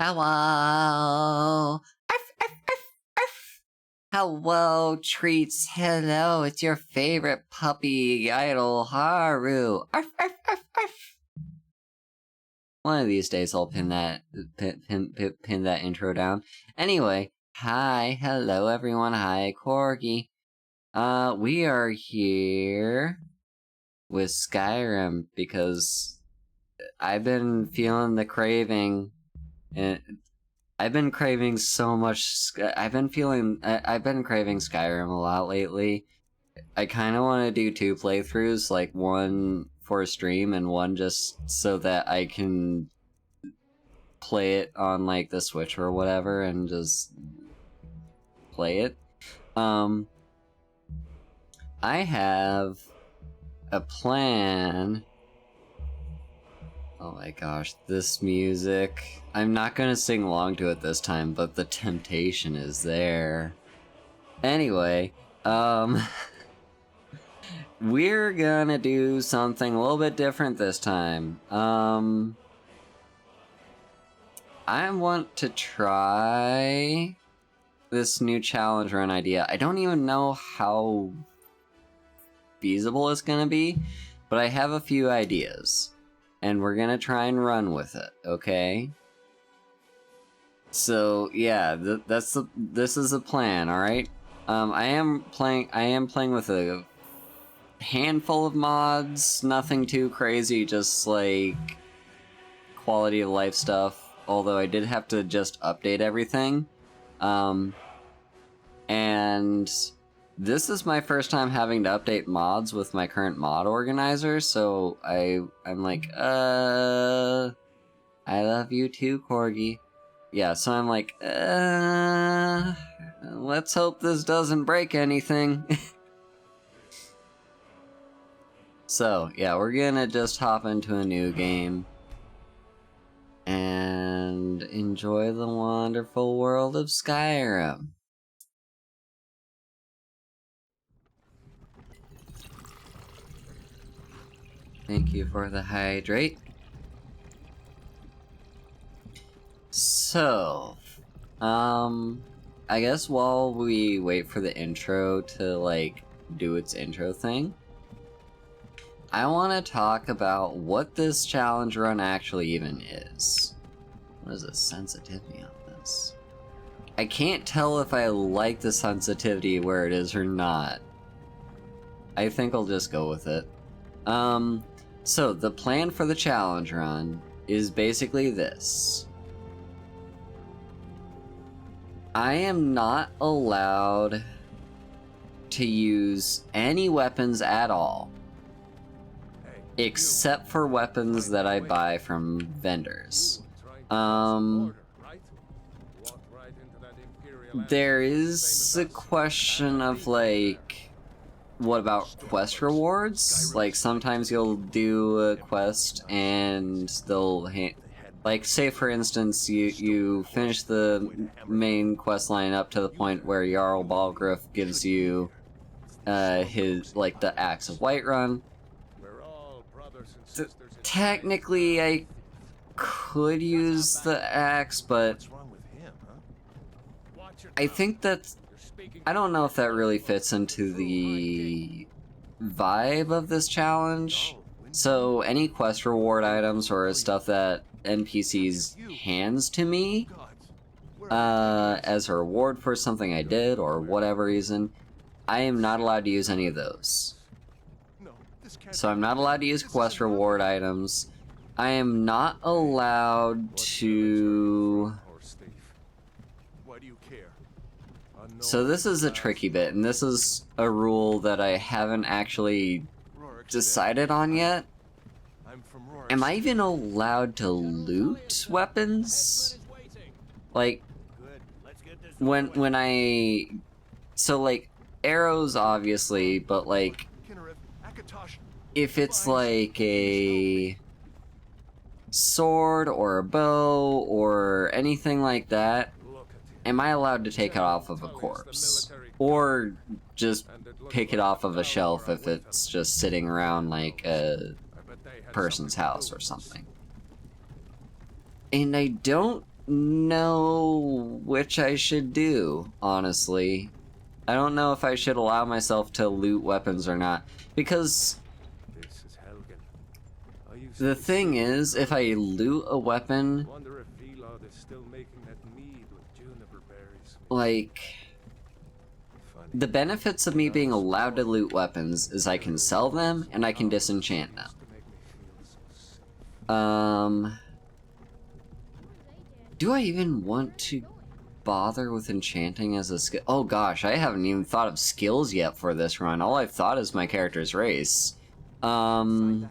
Hello. Arf, arf, arf, arf. Hello, treats. Hello, it's your favorite puppy idol, Haru. Arf, arf, arf, arf. One of these days, I'll pin that intro down. Anyway, hi, hello, everyone. Hi, Corgi. We are here with Skyrim because I've been feeling the craving. And I've been craving so much. I've been craving Skyrim a lot lately. I kind of want to do 2 playthroughs, like one for a stream and one just so that I can play it on like the Switch or whatever and just play it. I have a plan. Oh my gosh, this music. I'm not gonna sing along to it this time, but the temptation is there. Anyway, we're gonna do something a little bit different this time. I want to try this new challenge run idea. I don't even know how feasible it's gonna be, but I have a few ideas. And we're gonna try and run with it, okay? So yeah, this is the plan, all right? I am playing with a handful of mods, nothing too crazy, just like quality of life stuff. Although I did have to just update everything, and this is my first time having to update mods with my current mod organizer, so I'm like, I love you too, Corgi. Yeah, so I'm like, let's hope this doesn't break anything. So, yeah, we're gonna just hop into a new game and enjoy the wonderful world of Skyrim. Thank you for the hydrate. So, I guess while we wait for the intro to, like, do its intro thing, I want to talk about what this challenge run actually even is. What is the sensitivity on this? I can't tell if I like the sensitivity where it is or not. I think I'll just go with it. So, the plan for the challenge run is basically this. I am not allowed to use any weapons at all, except for weapons that I buy from vendors. There is a question of, like, what about quest rewards? Like, sometimes you'll do a quest and they'll like, say for instance, you finish the main quest line up to the point where Jarl Balgruuf gives you his, like, the Axe of Whiterun. Technically, I could use the axe, but I think that's... I don't know if that really fits into the vibe of this challenge. So any quest reward items or stuff that NPCs hands to me as a reward for something I did or whatever reason, I am not allowed to use any of those. So I'm not allowed to use quest reward items. I am not allowed to... So this is a tricky bit, and this is a rule that I haven't actually decided on yet. Am I even allowed to loot weapons? Like, when I... So, like, arrows, obviously, but, like, if it's, like, a sword or a bow or anything like that, am I allowed to take it off of a corpse? Or just pick it off of a shelf if it's just sitting around like a person's house or something? And I don't know which I should do, honestly. I don't know if I should allow myself to loot weapons or not, because the thing is, if I loot a weapon, like, the benefits of me being allowed to loot weapons is I can sell them and I can disenchant them. Do I even want to bother with enchanting as a skill? Oh gosh, I haven't even thought of skills yet for this run. All I've thought is my character's race. Yeah,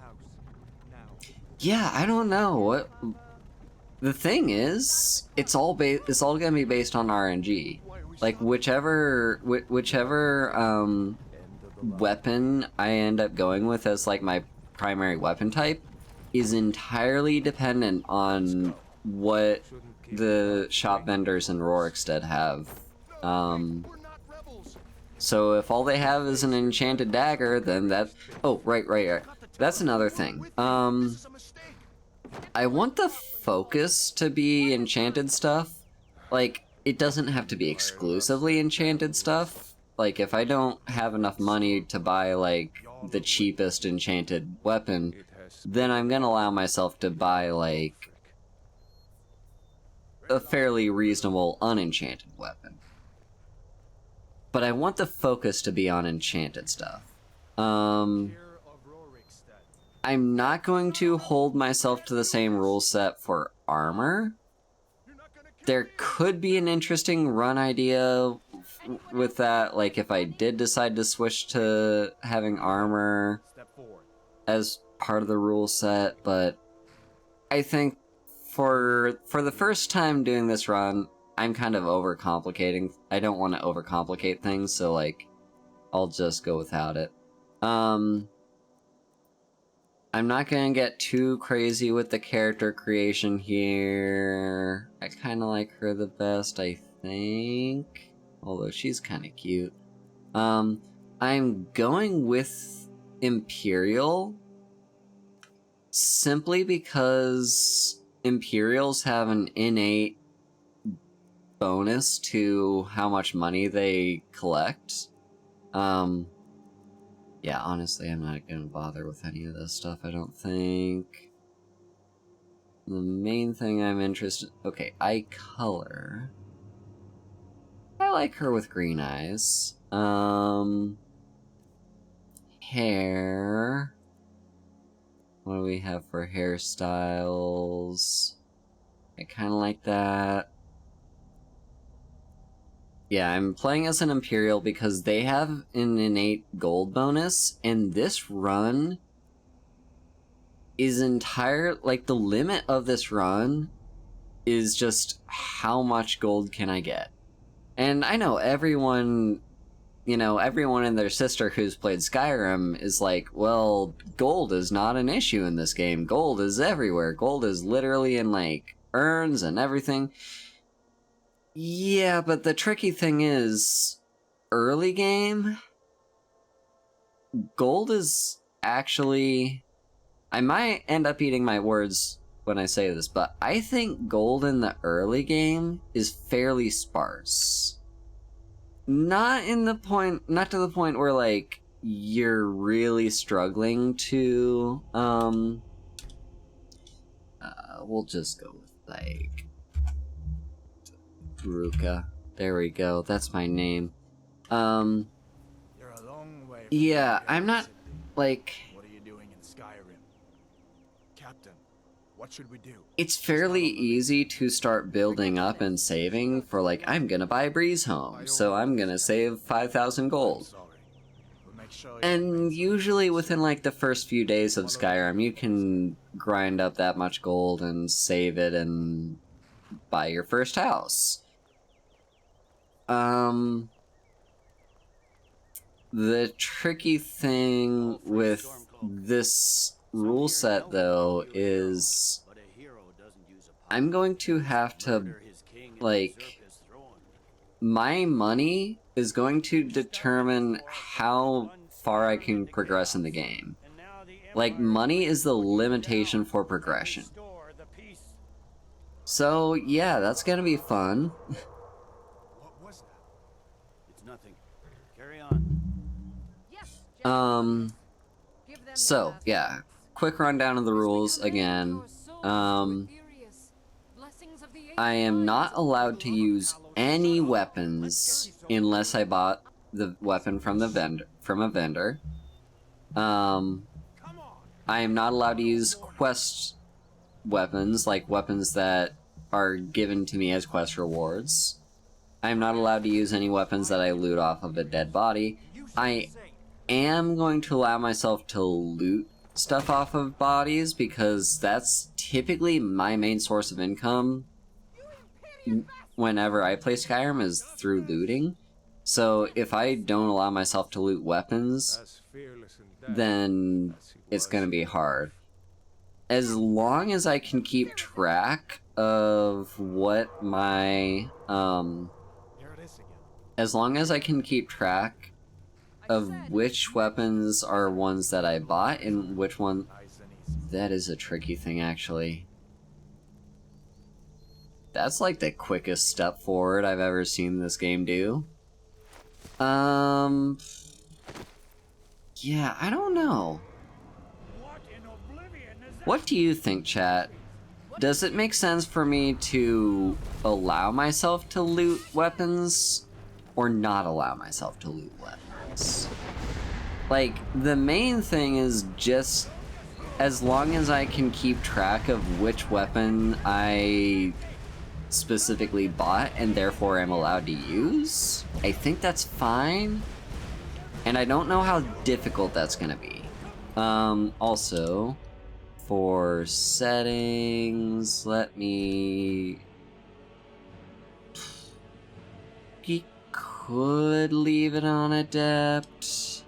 I don't know. What the thing is, it's all gonna be based on RNG. Like whichever weapon I end up going with as like my primary weapon type is entirely dependent on what the shop vendors in Rorikstead have. So if all they have is an enchanted dagger, then that... Oh, right. That's another thing. I want the focus to be enchanted stuff. Like, it doesn't have to be exclusively enchanted stuff. Like, if I don't have enough money to buy, like, the cheapest enchanted weapon, then I'm gonna allow myself to buy, like, a fairly reasonable unenchanted weapon. But I want the focus to be on enchanted stuff. I'm not going to hold myself to the same rule set for armor. There could be an interesting run idea with that, like if I did decide to switch to having armor as part of the rule set, but I think for the first time doing this run, I'm kind of overcomplicating. I don't want to overcomplicate things, so like, I'll just go without it. I'm not gonna get too crazy with the character creation here. I kind of like her the best, I think. Although she's kind of cute. I'm going with Imperial simply because Imperials have an innate bonus to how much money they collect. Yeah, honestly, I'm not gonna bother with any of this stuff, I don't think. The main thing I'm interested... Okay, eye color. I like her with green eyes. Hair. What do we have for hairstyles? I kinda like that. Yeah, I'm playing as an Imperial because they have an innate gold bonus, and this run is like, the limit of this run is just how much gold can I get. And I know everyone, everyone and their sister who's played Skyrim is like, well, gold is not an issue in this game. Gold is everywhere. Gold is literally in, like, urns and everything. Yeah, but the tricky thing is, early game, gold is actually... I might end up eating my words when I say this, but I think gold in the early game is fairly sparse. Not to the point where, like, you're really struggling to, we'll just go with, like... Ruka. There we go. That's my name. Yeah, I'm not, like... What are you doing in Skyrim? Captain, what should we do? It's fairly easy to start building up and saving for, like, I'm gonna buy Breeze Home, so I'm gonna save 5,000 gold. And usually within, like, the first few days of Skyrim, you can grind up that much gold and save it and buy your first house. The tricky thing with this rule set, though, is I'm going to have to, like, my money is going to determine how far I can progress in the game. Like, money is the limitation for progression. So, yeah, that's gonna be fun. What was that? It's nothing. Carry on. Yes, give them So, their last yeah. rites. Quick rundown of the As we rules commend again. your souls to Aetherius, blessings of the I am ancient not lines allowed to use any weapons unless I bought the weapon from a vendor. Come on! I am not allowed to use quest weapons, like weapons that are given to me as quest rewards. I am not allowed to use any weapons that I loot off of a dead body. I am going to allow myself to loot stuff off of bodies because that's typically my main source of income whenever I play Skyrim is through looting. So if I don't allow myself to loot weapons, As fearless in death then as he it's was gonna be in hard. As long as I can keep track of what my, Here it is again. as long as I can keep track of which weapons are ones that I bought and which one... Nice and easy. That is a tricky thing, actually. That's like the quickest step forward I've ever seen this game do. Yeah, I don't know. What in oblivion is that? What do you think, chat? Does it make sense for me to allow myself to loot weapons or not allow myself to loot weapons? Like, the main thing is just as long as I can keep track of which weapon I specifically bought and therefore am allowed to use, I think that's fine. And I don't know how difficult that's gonna be. Also, for settings, let me... You could leave it on Adept.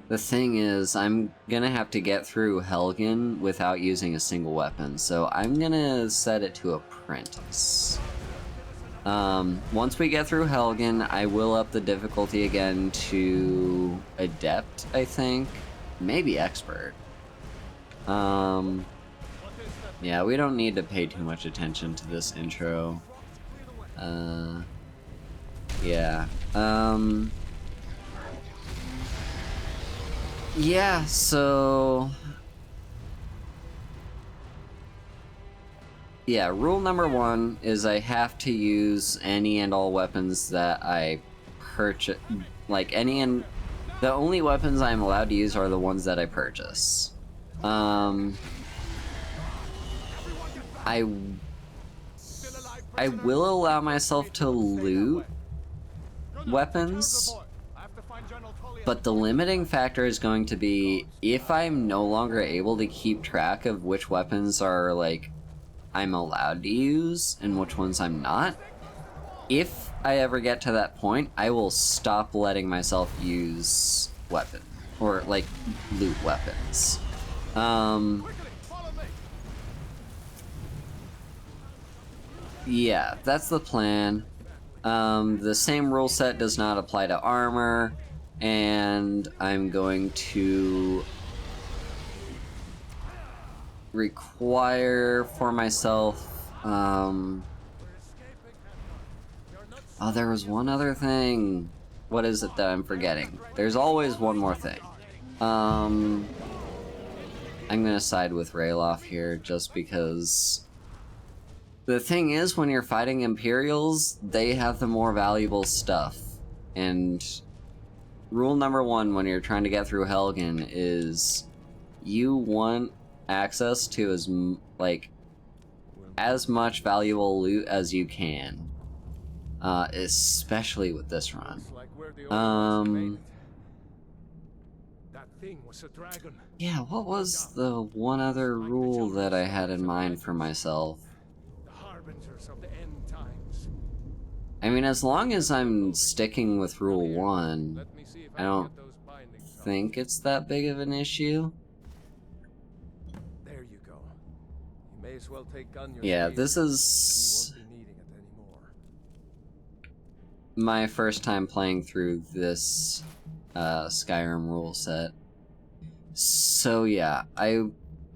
The thing is, I'm gonna have to get through Helgen without using a single weapon, so I'm gonna set it to Apprentice. Once we get through Helgen, I will up the difficulty again to Adept, I think. Maybe Expert. Yeah, we don't need to pay too much attention to this intro. Yeah. Yeah, so... Yeah, rule number 1 is I have to use any and all weapons that I purchase. Like, any and... The only weapons I'm allowed to use are the ones that I purchase. I will allow myself to loot weapons, but the limiting factor is going to be if I'm no longer able to keep track of which weapons are, like, I'm allowed to use and which ones I'm not. If I ever get to that point, I will stop letting myself use weapon or, like, loot weapons. Yeah, that's the plan. The same rule set does not apply to armor, and I'm going to require for myself, oh, there was one other thing. What is it that I'm forgetting? There's always one more thing. I'm gonna side with Rayloff here just because the thing is, when you're fighting Imperials, they have the more valuable stuff. And rule number 1 when you're trying to get through Helgen is you want access to as much valuable loot as you can. Especially with this run. That thing was a dragon. Yeah, what was the one other rule that I had in mind for myself? The harbingers of the end times. I mean, as long as I'm sticking with rule 1, Let me see if I don't can get those bindings off. think it's that big of an issue. There you go. You may as well take on your Yeah, speed. this He is won't be needing it anymore. my first time playing through this Skyrim rule set. So yeah, I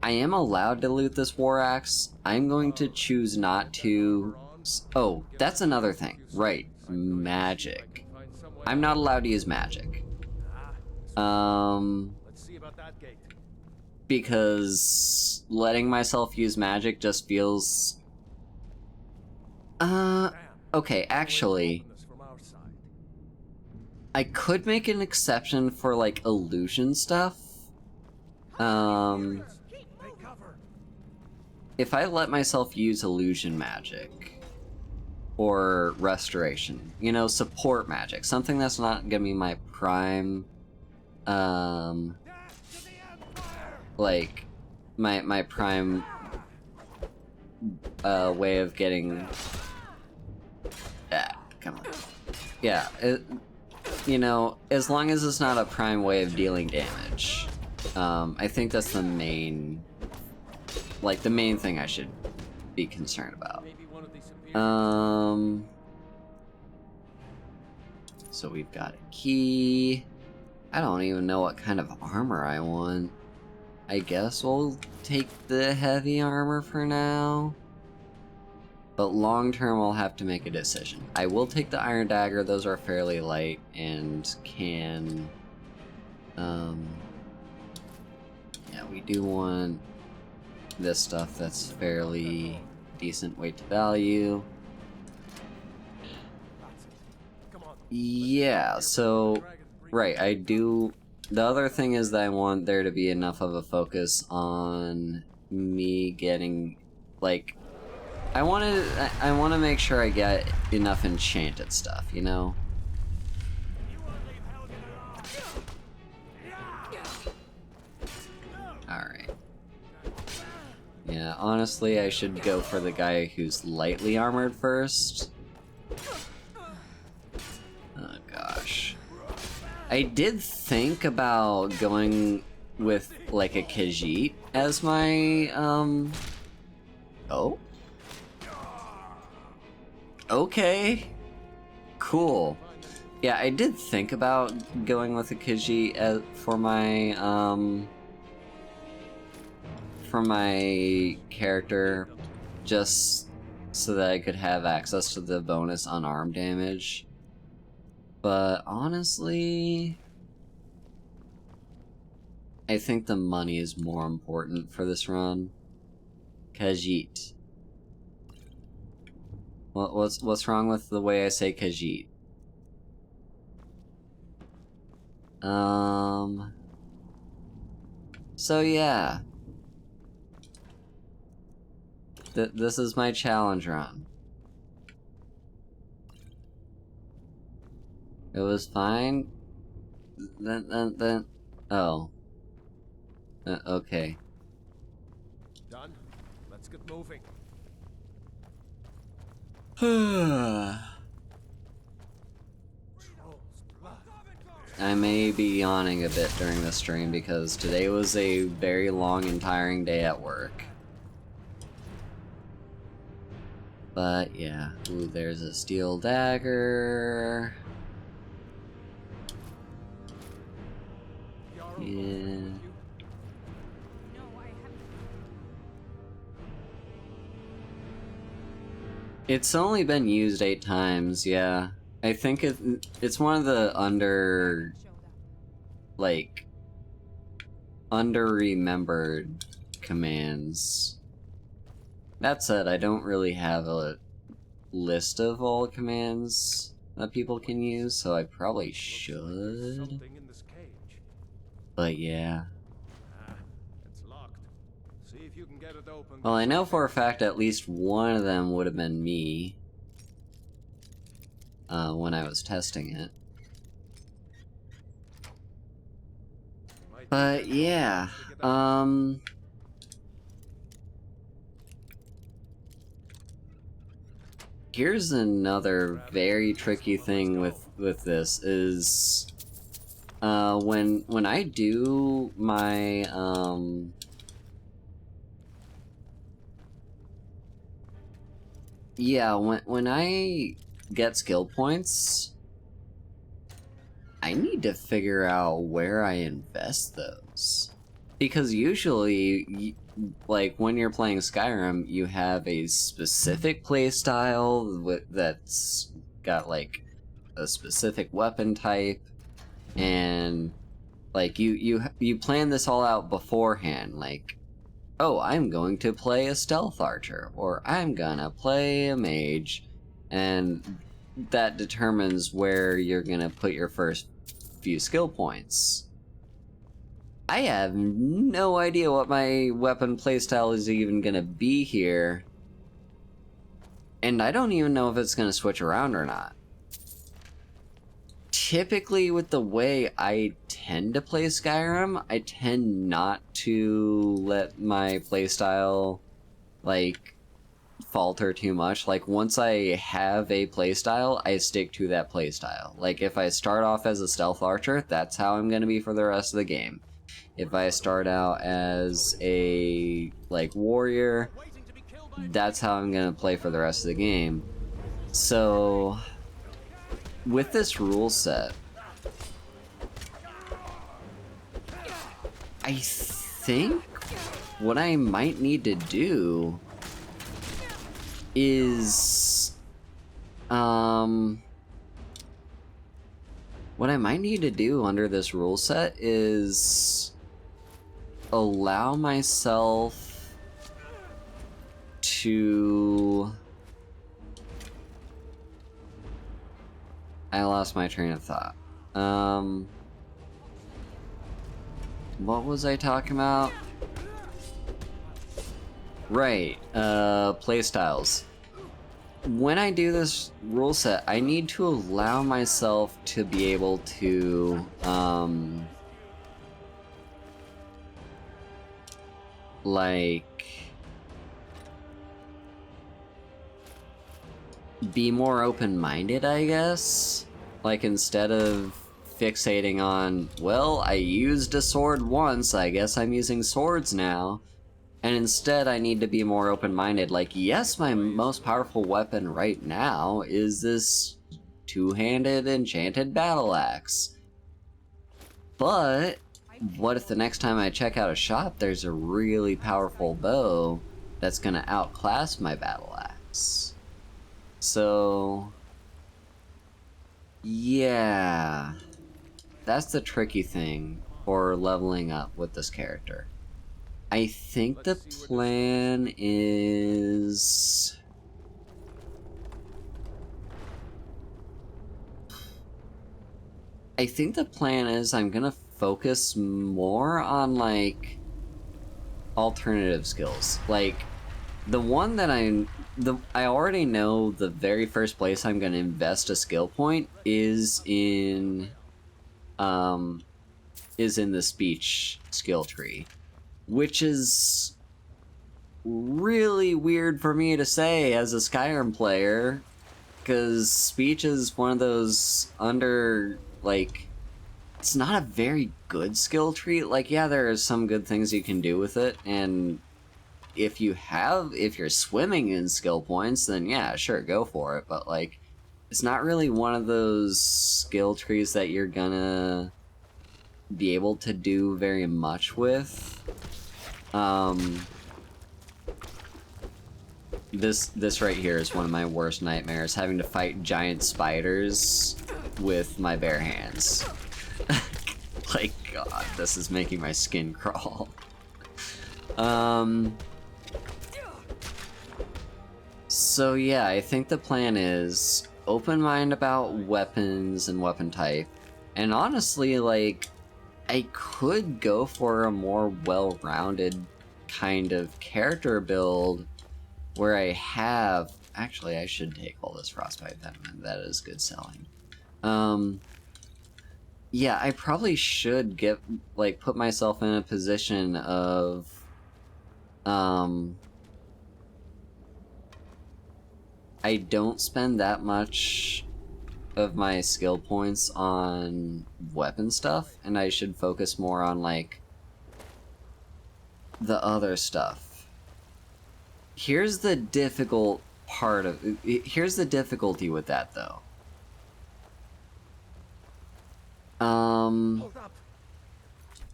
I am allowed to loot this war axe. I'm going to choose not to. Oh, that's another thing. Right, magic. I'm not allowed to use magic. Let's see about that gate. Because letting myself use magic just feels... okay, actually, Open this from our side. I could make an exception for, like, illusion stuff. Take cover. If I let myself use illusion magic, or restoration, you know, support magic, something that's not gonna be my prime, like, my prime, way of getting, come on. Yeah, you know, as long as it's not a prime way of dealing damage, I think that's the main, like, the main thing I should be concerned about. Maybe one of these superior So we've got a key. I don't even know what kind of armor I want. I guess we'll take the heavy armor for now. But long term, I'll have to make a decision. I will take the iron dagger. Those are fairly light and can... yeah, we do want this stuff that's fairly decent weight to value. Come on. Yeah, so... Right, I do... The other thing is that I want there to be enough of a focus on me getting, like... I want to make sure I get enough enchanted stuff, you know? Alright. Yeah, honestly, I should go for the guy who's lightly armored first. Oh gosh. I did think about going with, like, a Khajiit as my, Oh? Okay. Cool. Yeah, I did think about going with a Khajiit for my character, just so that I could have access to the bonus unarmed damage. But honestly, I think the money is more important for this run. Khajiit. What's wrong with the way I say Khajiit? So yeah. This is my challenge run. It was fine. Then, oh. Okay. Done. Let's get moving. I may be yawning a bit during the stream because today was a very long and tiring day at work. But yeah, ooh, there's a steel dagger. Yeah. It's only been used 8 times, yeah. I think it's one of the under-remembered commands. That said, I don't really have a list of all commands that people can use, so I probably should. Something in this cage. But yeah. It's locked. See if you can get it open. Well, I know for a fact at least one of them would have been me. When I was testing it. But yeah, here's another very tricky thing with this is, when I do my, yeah, when I get skill points, I need to figure out where I invest those. Because usually, like, when you're playing Skyrim, you have a specific playstyle that's got, like, a specific weapon type, and, like, you plan this all out beforehand, like, oh, I'm going to play a stealth archer, or I'm gonna play a mage, and that determines where you're gonna put your first few skill points. I have no idea what my weapon playstyle is even gonna be here, and I don't even know if it's gonna switch around or not. Typically, with the way I tend to play Skyrim, I tend not to let my playstyle, like, falter too much. Like, once I have a playstyle, I stick to that playstyle. Like, if I start off as a stealth archer, that's how I'm gonna be for the rest of the game. If I start out as a, like, warrior, that's how I'm gonna play for the rest of the game. So, with this rule set, I think what I might need to do is, what I might need to do under this rule set is allow myself to... I lost my train of thought. What was I talking about? Right, playstyles. When I do this rule set, I need to allow myself to be able to, like, be more open-minded, I guess? Like, instead of fixating on, well, I used a sword once, I guess I'm using swords now. And instead, I need to be more open-minded. Like, yes, my most powerful weapon right now is this two-handed enchanted battle axe. But what if the next time I check out a shop, there's a really powerful bow that's gonna outclass my battle axe? So, yeah, that's the tricky thing for leveling up with this character. I think the plan is... I'm gonna focus more on, like, alternative skills. Like, the one that I already know the very first place I'm gonna invest a skill point is in the speech skill tree. Which is really weird for me to say as a Skyrim player, because speech is one of those like, it's not a very good skill tree. Like, yeah, there are some good things you can do with it, and if you're swimming in skill points, then yeah, sure, go for it, but, like, it's not really one of those skill trees that you're gonna be able to do very much with. This right here is one of my worst nightmares, having to fight giant spiders with my bare hands. Like, God, this is making my skin crawl. So yeah, I think the plan is open mind about weapons and weapon type, and honestly, like, I could go for a more well-rounded kind of character build where I have... Actually, I should take all this frostbite venom, that is good selling. Yeah, I probably should put myself in a position of... I don't spend that much of my skill points on weapon stuff, and I should focus more on, like, the other stuff. Here's the difficult part of... Here's the difficulty with that, though. Hold up!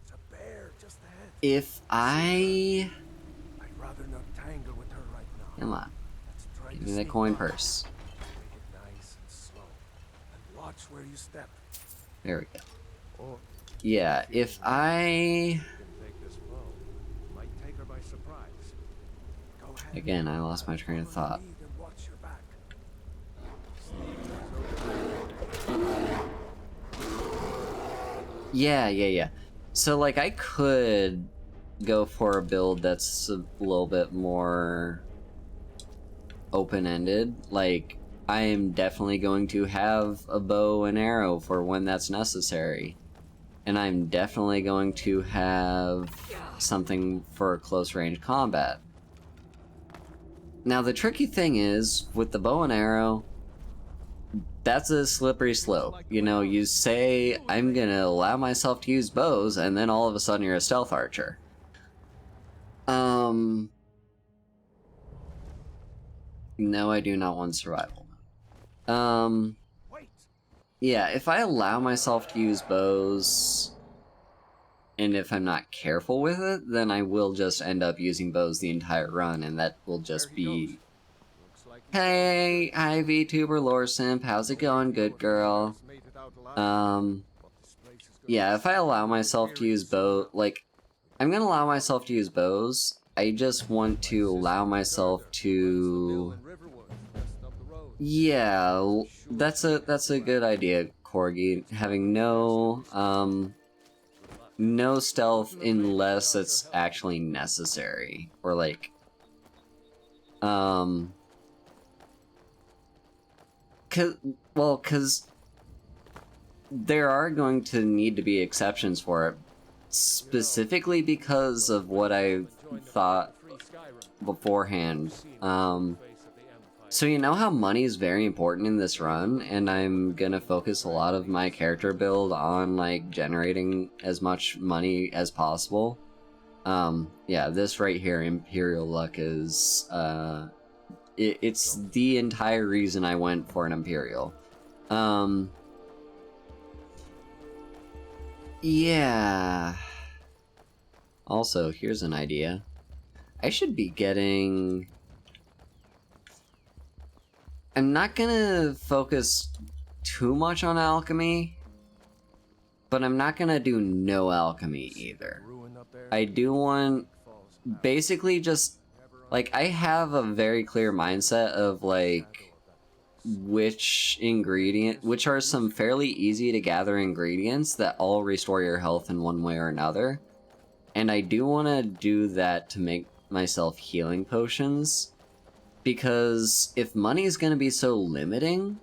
It's a bear just ahead. If I... I'd rather not tangle with her right now. Come on. Let's try Give to me the sneak coin by. purse. Take it nice and slow. And watch where you step. There we go. Or Yeah, if I... you can take this bow. Might take her by surprise. Go ahead. Again, I lost my train of Follow the thought. lead and watch your back. Yeah. So, like, I could go for a build that's a little bit more open-ended. Like, I am definitely going to have a bow and arrow for when that's necessary. And I'm definitely going to have something for close-range combat. Now, the tricky thing is, with the bow and arrow, that's a slippery slope. You know, you say, I'm gonna allow myself to use bows, and then all of a sudden you're a stealth archer. No, I do not want survival. Wait. Yeah, if I allow myself to use bows, and if I'm not careful with it, then I will just end up using bows the entire run, and that will just be... Hey, hi VTuber lore simp, how's it going, good girl? Yeah, if I allow myself to use bow, like, I'm gonna allow myself to use bows, I just want to allow myself to... Yeah, that's a good idea, Corgi, having no stealth unless it's actually necessary, or like, cause there are going to need to be exceptions for it, specifically because of what I thought beforehand. So you know how money is very important in this run, and I'm gonna focus a lot of my character build on, like, generating as much money as possible? Yeah, this right here, Imperial Luck, is, it's the entire reason I went for an Imperial. Yeah. Also, here's an idea. I should be getting... I'm not gonna focus too much on alchemy, but I'm not gonna do no alchemy either. I do want... basically just... like, I have a very clear mindset of, like, which are some fairly easy to gather ingredients that all restore your health in one way or another. And I do want to do that to make myself healing potions, because if money is going to be so limiting,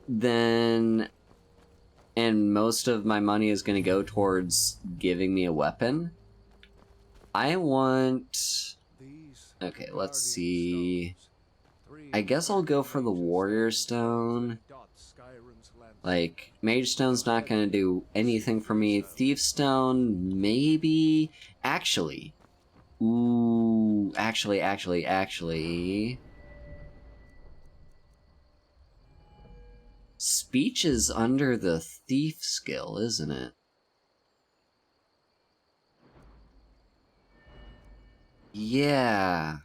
then... and most of my money is going to go towards giving me a weapon, I want... okay, let's see... I guess I'll go for the Warrior Stone. Like, Mage Stone's not gonna do anything for me. Thief Stone, maybe... actually... ooh... actually... Speech is under the Thief skill, isn't it? Yeah...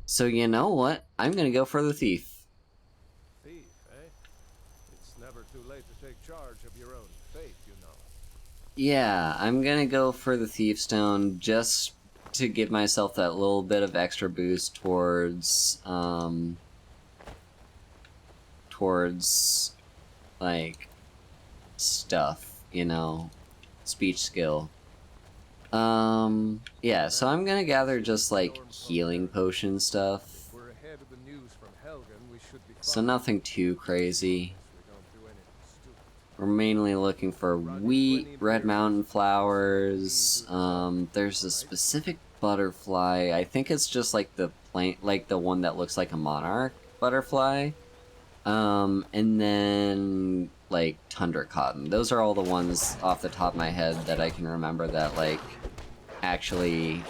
so you know what? I'm gonna go for the Thief. Thief, eh? It's never too late to take charge of your own fate, you know. Yeah, I'm gonna go for the Thief Stone just to give myself that little bit of extra boost towards, like, stuff, you know, speech skill. Yeah, so I'm gonna gather just, like, healing potion stuff. We're ahead of the news from Helgen, we should be So nothing too crazy. we don't do anything stupid. We're mainly looking for wheat, red mountain flowers, there's a specific butterfly, I think it's just like the plant, like the one that looks like a monarch butterfly, and then, like, tundra cotton. Those are all the ones off the top of my head that I can remember that, like, actually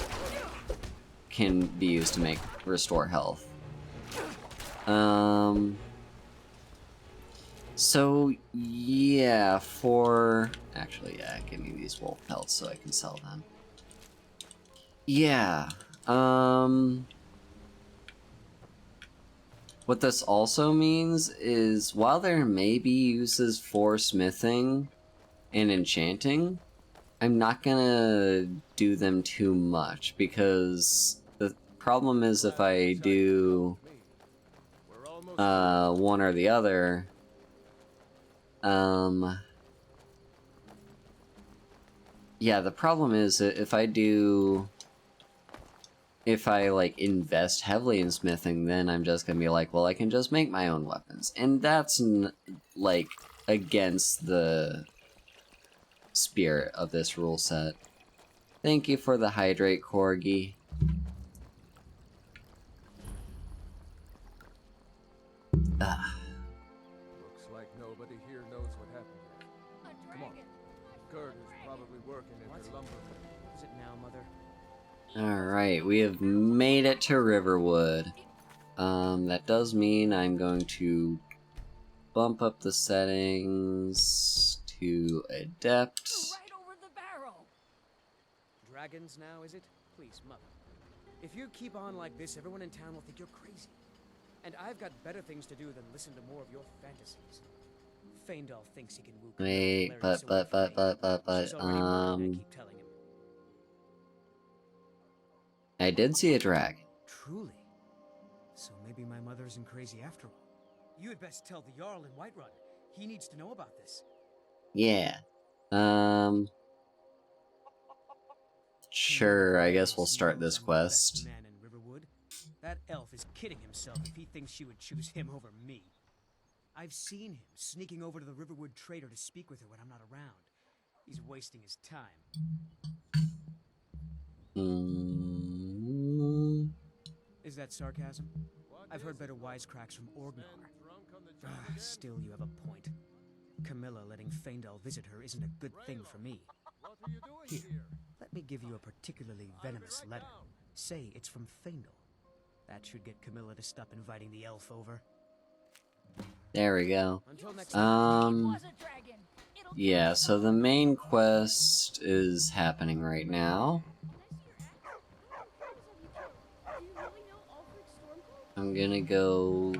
can be used to So, yeah, actually, yeah, give me these wolf pelts so I can sell them. Yeah, what this also means is, while there may be uses for smithing and enchanting, I'm not gonna do them too much, because the problem is if I do one or the other, yeah, the problem is that if I like invest heavily in smithing, then I'm just gonna be like, well, I can just make my own weapons, and that's like against the spirit of this rule set. Thank you for the hydrate, Corgi. Looks like nobody here knows what happened yet. Come on. Kurt is probably working in their lumber mill. Is it now, Mother? Alright, we have made it to Riverwood. That does mean I'm going to bump up the settings to Adept. Right over the barrel. Dragons now, is it? Please, Mother. If you keep on like this, everyone in town will think you're crazy. And I've got better things to do than listen to more of your fantasies. Faendal thinks he can woo Wait, Hilarious away from me. She's already mine, I keep telling him. I did see a dragon. Truly? So maybe my mother isn't crazy after all. You had best tell the Jarl in Whiterun. He needs to know about this. Yeah. Sure, I guess we'll start this quest. Man in Riverwood. That elf is kidding himself if he thinks she would choose him over me. I've seen him sneaking over to the Riverwood trader to speak with her when I'm not around. He's wasting his time. Is that sarcasm? I've heard better wisecracks from Orgnar. Still, you have a point. Camilla letting Faendal visit her isn't a good thing for me. Here, let me give you a particularly venomous letter. Say it's from Faendal. That should get Camilla to stop inviting the elf over. There we go. Until next time. Was a dragon. It'll Yeah, so the main quest is happening right now. I'm gonna go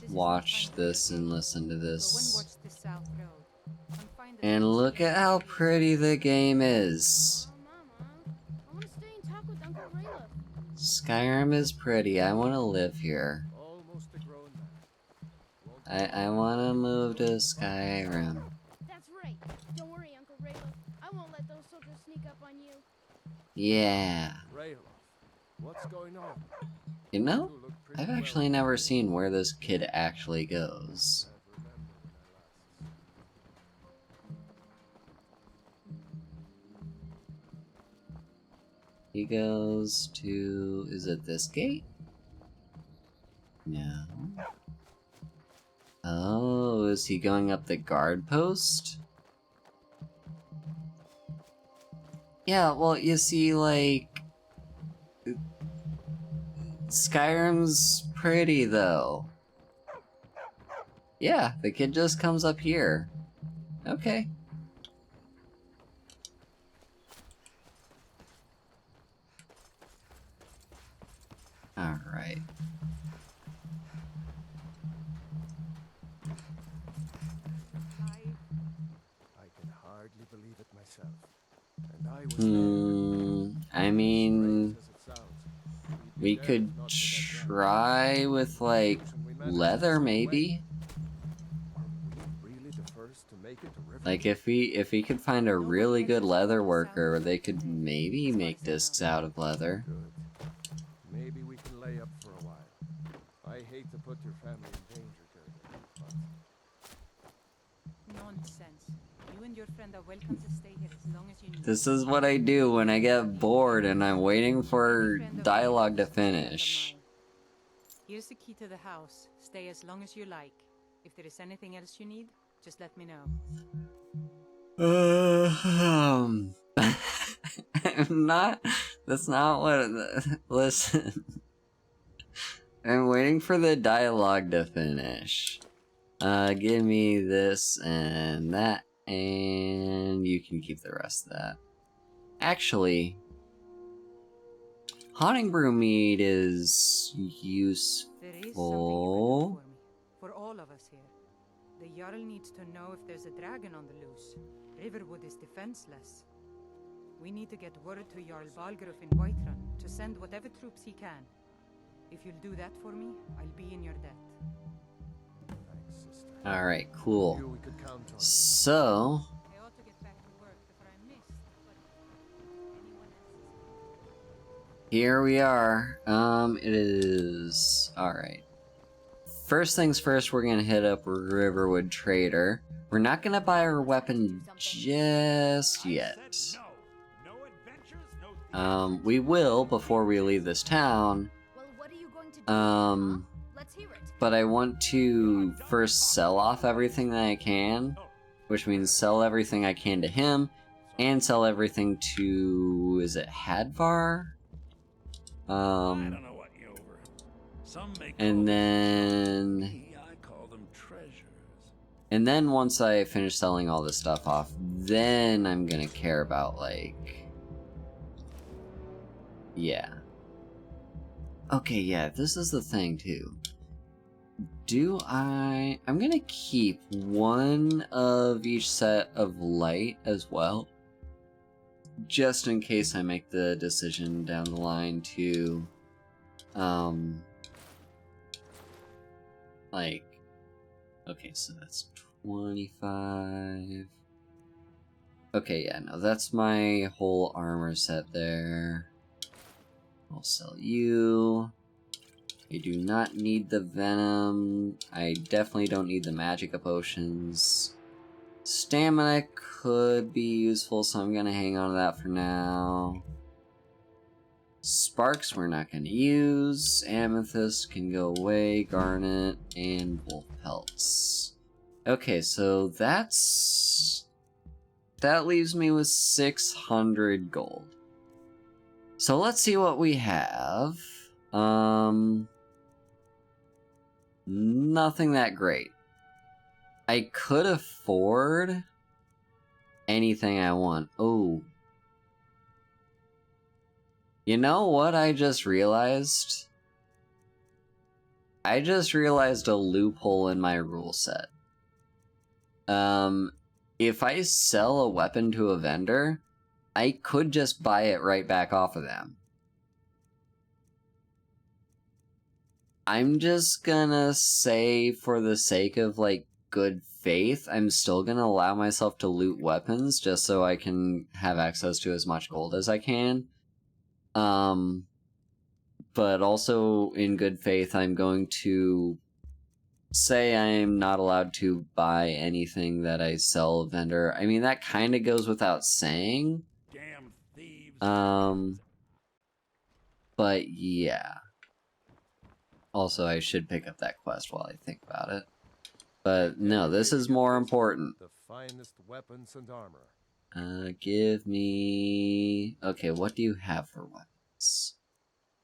watch this and listen to this. And look at how pretty the game is. Skyrim is pretty. I want to live here. Almost a grown man. I want to move to Skyrim. That's right. Don't worry, Uncle Rayla. I won't let those soldiers sneak up on you. Yeah. Rayloff, what's going on? You know, You look pretty I've well actually never seen where this kid actually goes. I remember when I last. He goes to... is it this gate? No. Oh, is he going up the guard post? Yeah, well, you see, like... Skyrim's pretty, though. Yeah, the kid just comes up here. Okay. Alright. I can hardly believe it myself. And I was I mean... as it sounds. we could try with, like, leather, maybe? Really the first to make it to River? Like, if we could find a really good leather worker, they could maybe make discs out of leather. Good. Maybe we can lay up for a while. I hate to put your family in danger, Gerda, but Nonsense. You and your friend are welcome to stay here as long as you need. This is what I do when I get bored and I'm waiting for dialogue to finish. Here's the key to the house. Stay as long as you like. If there is anything else you need, just let me know. I'm not... that's not what... listen. I'm waiting for the dialogue to finish. Give me this and that, and you can keep the rest of that. Actually, Haunting Brew mead is There is something you can do useful. for me. For all of us here. The Jarl needs to know if there's a dragon on the loose. Riverwood is defenseless. We need to get word to Jarl Balgruuf in Whiterun to send whatever troops he can. If you'll do that for me, I'll be in your debt. Thanks, sister. Alright, cool. Knew we could count on you. So, I ought to get back to work before I missed, but anyone else's? here we are. It is... Alright. First things first, we're gonna hit up Riverwood Trader. We're not gonna buy our weapon just yet. We will before we leave this town. Well, what are you going to do? Let's hear it. But I want to first sell off everything that I can, which means sell everything I can to him, and sell everything to... is it Hadvar? I don't know what you over. Some may call And them then... me, I call them treasures. And then once I finish selling all this stuff off, then I'm gonna care about, like... yeah. Okay, yeah, this is the thing, too. I'm gonna keep one of each set of light as well. Just in case I make the decision down the line to... like... okay, so that's 25... okay, yeah, no, that's my whole armor set there. I'll sell you. I do not need the venom. I definitely don't need the magicka potions. Stamina could be useful, so I'm gonna hang on to that for now. Sparks we're not gonna use. Amethyst can go away. Garnet and wolf pelts. Okay, so that leaves me with 600 gold. So let's see what we have. Nothing that great. I could afford anything I want. Oh. You know what I just realized? I just realized a loophole in my rule set. If I sell a weapon to a vendor, I could just buy it right back off of them. I'm just gonna say, for the sake of, like, good faith, I'm still gonna allow myself to loot weapons just so I can have access to as much gold as I can. But also, in good faith, I'm going to say I'm not allowed to buy anything that I sell a vendor. I mean, that kind of goes without saying. Damn thieves. But yeah. Also, I should pick up that quest while I think about it. But no, this is more important. The finest weapons and armor. Give me... okay, what do you have for weapons?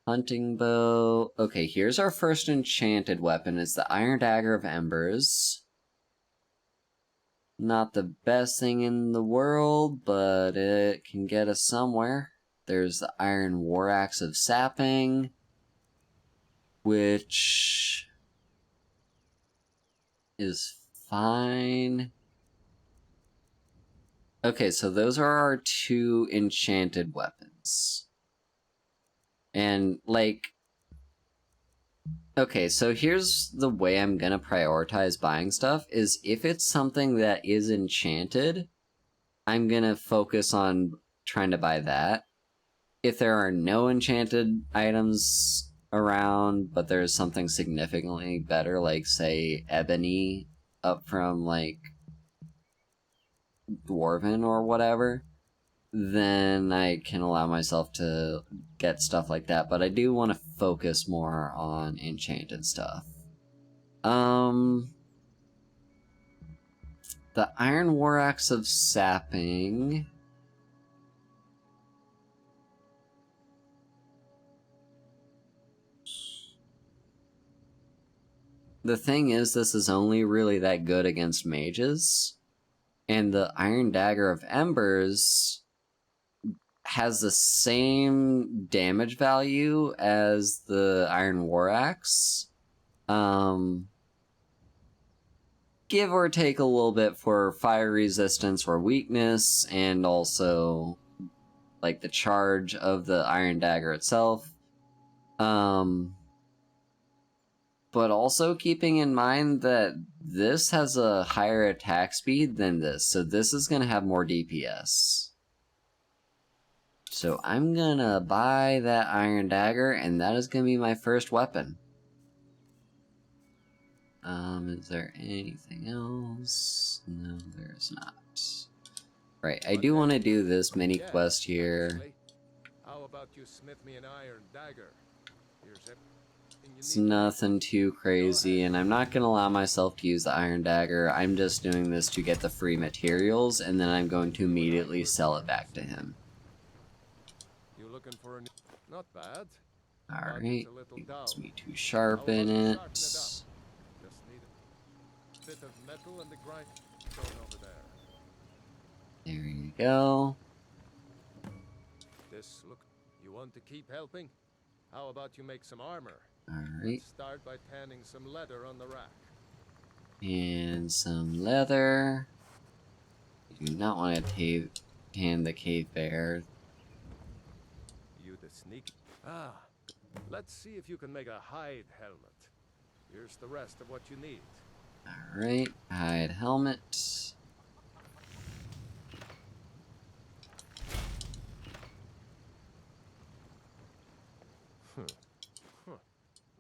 Hunting bow... okay, here's our first enchanted weapon. It's the Iron Dagger of Embers. Not the best thing in the world, but it can get us somewhere. There's the Iron War Axe of Sapping, which is fine. Okay, so those are our two enchanted weapons. And, like... okay, so here's the way I'm gonna prioritize buying stuff, is if it's something that is enchanted, I'm gonna focus on trying to buy that. If there are no enchanted items around, but there's something significantly better, like, say, ebony up from, like, dwarven or whatever, then I can allow myself to get stuff like that, but I do want to focus more on enchanted stuff. The Iron War Axe of Sapping... the thing is, this is only really that good against mages, and the Iron Dagger of Embers has the same damage value as the Iron War Axe. Give or take a little bit for fire resistance or weakness, and also like the charge of the Iron Dagger itself. But also keeping in mind that this has a higher attack speed than this, so this is going to have more DPS. So I'm gonna buy that Iron Dagger, and that is going to be my first weapon. Is there anything else? No, there's not. Right, I do want to do this mini quest here. How about you smith me an iron dagger? Here's everything you It's need. nothing too crazy, and I'm not going to allow myself to use the Iron Dagger. I'm just doing this to get the free materials, and then I'm going to immediately sell it back to him. You looking for a new... Not bad. Alright, But he it's a little wants dull. me to sharpen How about you it. sharpen it up? Just need a bit of metal and the grindstone over there. There you go. This look. You want to keep helping? How about you make some armor? Alright, Start by tanning some leather on the rack. and some leather. You do not want to tan the cave bear. You the sneaky. Ah, let's see if you can make a hide helmet. Here's the rest of what you need. Alright, hide helmet.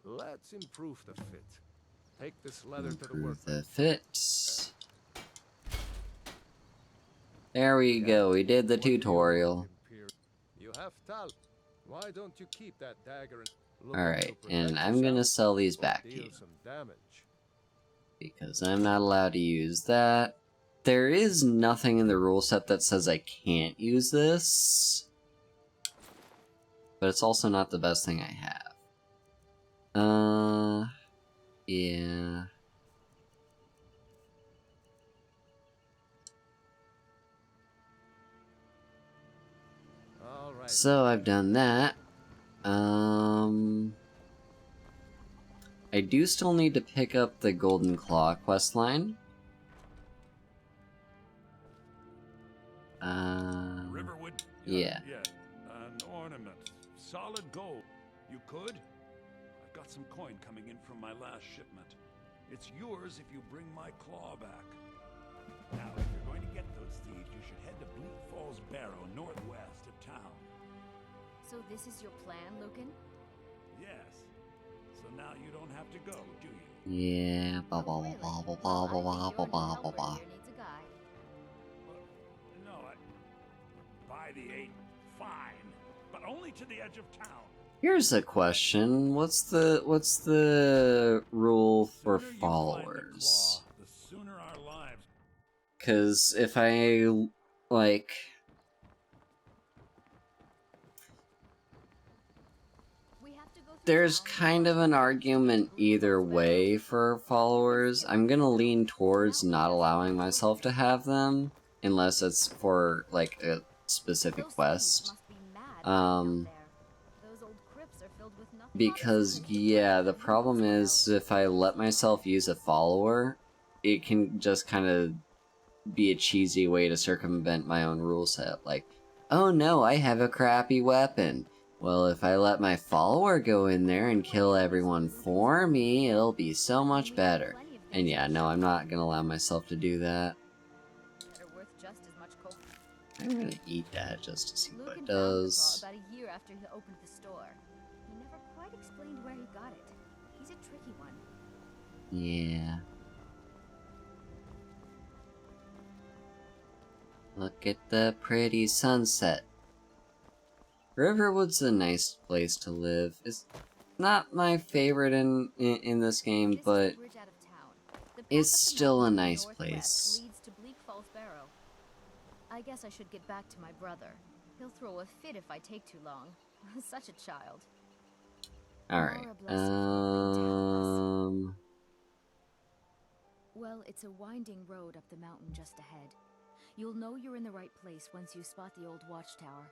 Let's improve the fit. Take this leather to the Improve workbench. the fit. There we go, we did the What do you tutorial. want, Imperial? You have talent. Why don't you keep that dagger and look Alright, to and protect I'm gonna yourself sell these or back to deal you. some damage? Because I'm not allowed to use that. There is nothing in the rule set that says I can't use this. But it's also not the best thing I have. Yeah. All right. So I've done that. I do still need to pick up the Golden Claw questline. Riverwood? Yeah. Yeah. An ornament. Solid gold. You could? I've got some coin coming in from my last shipment. It's yours if you bring my claw back. Now, if you're going to get those thieves, you should head to Bleak Falls Barrow, northwest of town. So this is your plan, Lucan? Yes. So now you don't have to go, do you? Yeah. Blah blah Really? blah blah Well, blah blah I blah think blah your blah blah helper blah. here needs a guide. No, buy the 8, fine. But only to the edge of town. Here's a question. What's the rule for Sooner you find the followers? claw, the sooner our lives. Cause if I like We have to go through there's town kind of an argument either way for followers. I'm gonna lean towards not allowing myself to have them unless it's for like a specific Those thieves quest. must be mad hiding out Um there. Those old crypts are filled with nothing Because yeah, the problem is if I let myself use a follower, it can just kind of be a cheesy way to circumvent my own rule set. Like, oh no, I have a crappy weapon. Well, if I let my follower go in there and kill everyone for me, it'll be so much better. And yeah, no, I'm not gonna allow myself to do that. that are worth just as much coal. I'm gonna eat that just to see what Lucan it found the claw does. about a year after he opened the store. He never quite explained where he got it. He's a tricky one. Yeah. Look at the pretty sunset. Riverwood's a nice place to live. It's not my favorite in this game, This is but the bridge out of town. The path it's up the still a mountain nice northwest place. leads to Bleak Falls Barrow. I guess I should get back to my brother. He'll throw a fit if I take too long. Such a child. Alright, Laura bless you for bringing Well, it's a winding road up the mountain just ahead. You'll know you're in the right place once you spot the old watchtower.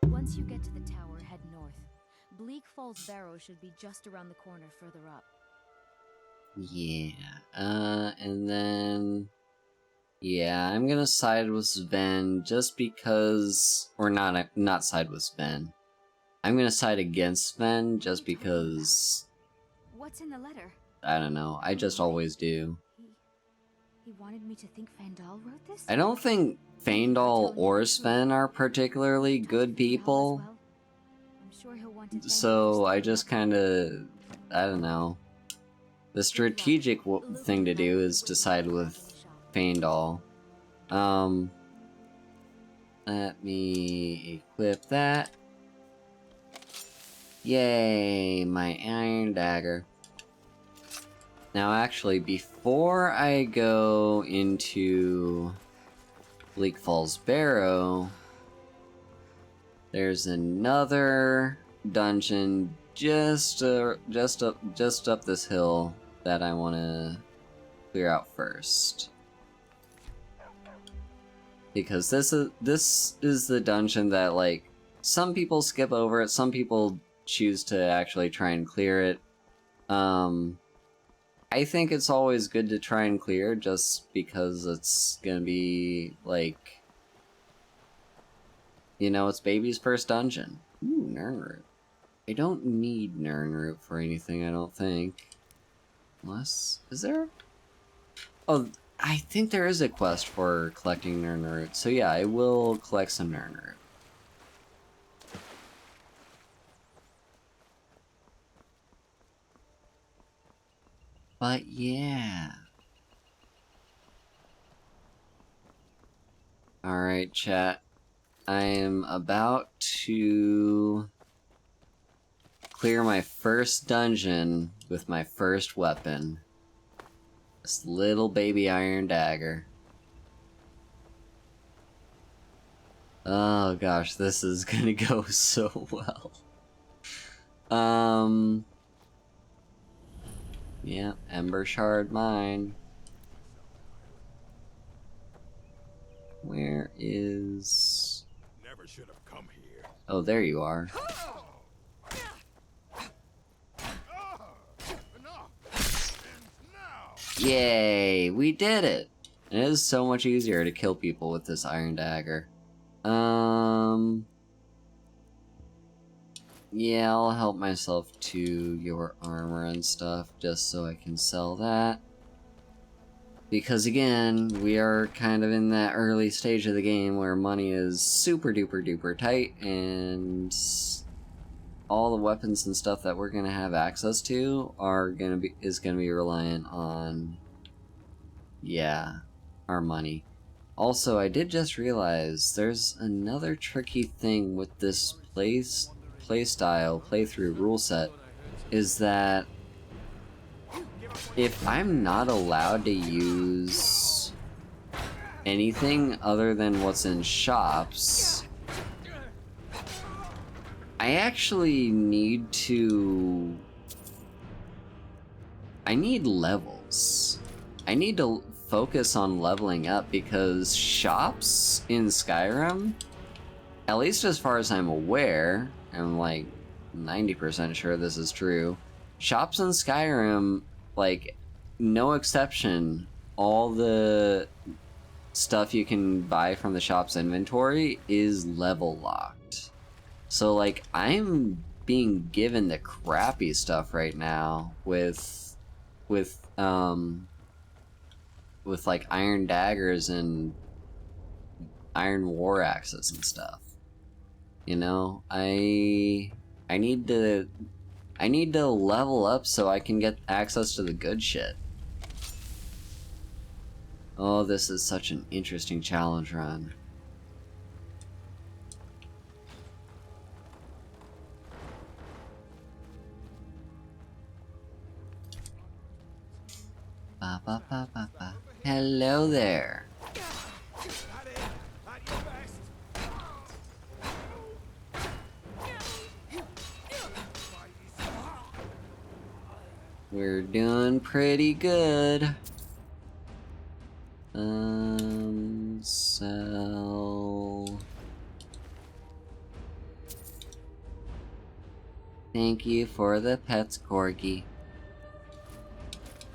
Once you get to the tower, head north. Bleak Falls Barrow should be just around the corner further up. Yeah, and then... Yeah, I'm gonna side with Sven just because... Or not side with Sven. I'm gonna side against Sven just because... What's in the letter? I don't know, I just always do. He wanted me to think Fandal wrote this? I don't think Faendal or Sven are particularly good people. I'm sure he'll want to thank So you for I sticking just up. kinda... I don't know. The strategic thing to do is to side with Faendal. Let me equip that. Yay, my iron dagger. Now actually, before I go into Bleak Falls Barrow, there's another dungeon just up this hill that I want to clear out first. Because this is the dungeon that, like, some people skip over it, some people choose to actually try and clear it. I think it's always good to try and clear just because it's gonna be, like, you know, it's baby's first dungeon. Ooh, Nernroot. I don't need Nernroot for anything, I don't think. Unless... is there? Oh, I think there is a quest for collecting Nernroot. So yeah, I will collect some Nernroot. But yeah. Alright, chat. I am about to clear my first dungeon with my first weapon. This little baby iron dagger. Oh gosh, this is gonna go so well. Yeah, Ember Shard mine. Where is... Never should have come here. Oh, there you are. Yay, we did it! It is so much easier to kill people with this iron dagger. Yeah, I'll help myself to your armor and stuff just so I can sell that. Because again, we are kind of in that early stage of the game where money is super duper duper tight and all the weapons and stuff that we're gonna have access to is gonna be reliant on, yeah, our money. Also, I did just realize there's another tricky thing with this playthrough rule set, is that if I'm not allowed to use anything other than what's in shops, I actually need levels. I need to focus on leveling up because shops in Skyrim, at least as far as I'm aware, I'm like 90% sure this is true, shops in Skyrim, like, no exception, all the stuff you can buy from the shop's inventory is level locked. So, like, I'm being given the crappy stuff right now with like iron daggers and iron war axes and stuff. You know, I need to level up so I can get access to the good shit. Oh, this is such an interesting challenge run. Ba ba ba ba ba. Hello there. We're doing pretty good. Sell. Thank you for the pets, Corgi.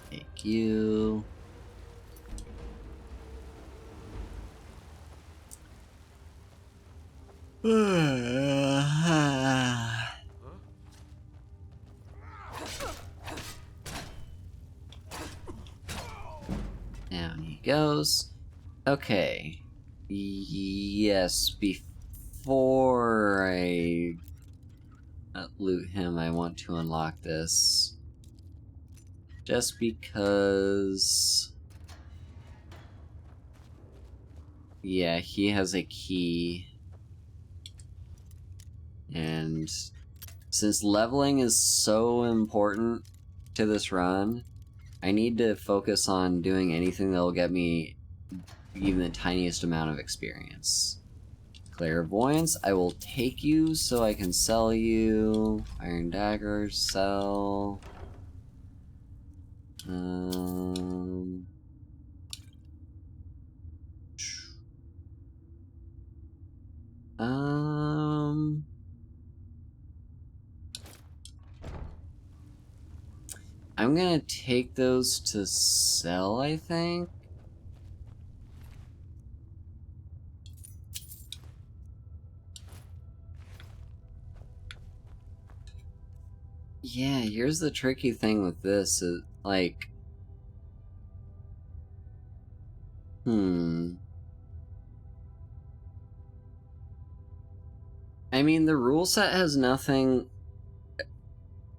Thank you. Down he goes. Okay. Yes, before I loot him, I want to unlock this. Just because... Yeah, he has a key. And since leveling is so important to this run, I need to focus on doing anything that will get me even the tiniest amount of experience. Clairvoyance, I will take you so I can sell you. Iron Dagger, sell. I'm gonna take those to sell, I think. Yeah, here's the tricky thing with this, is, like... I mean, the rule set has nothing...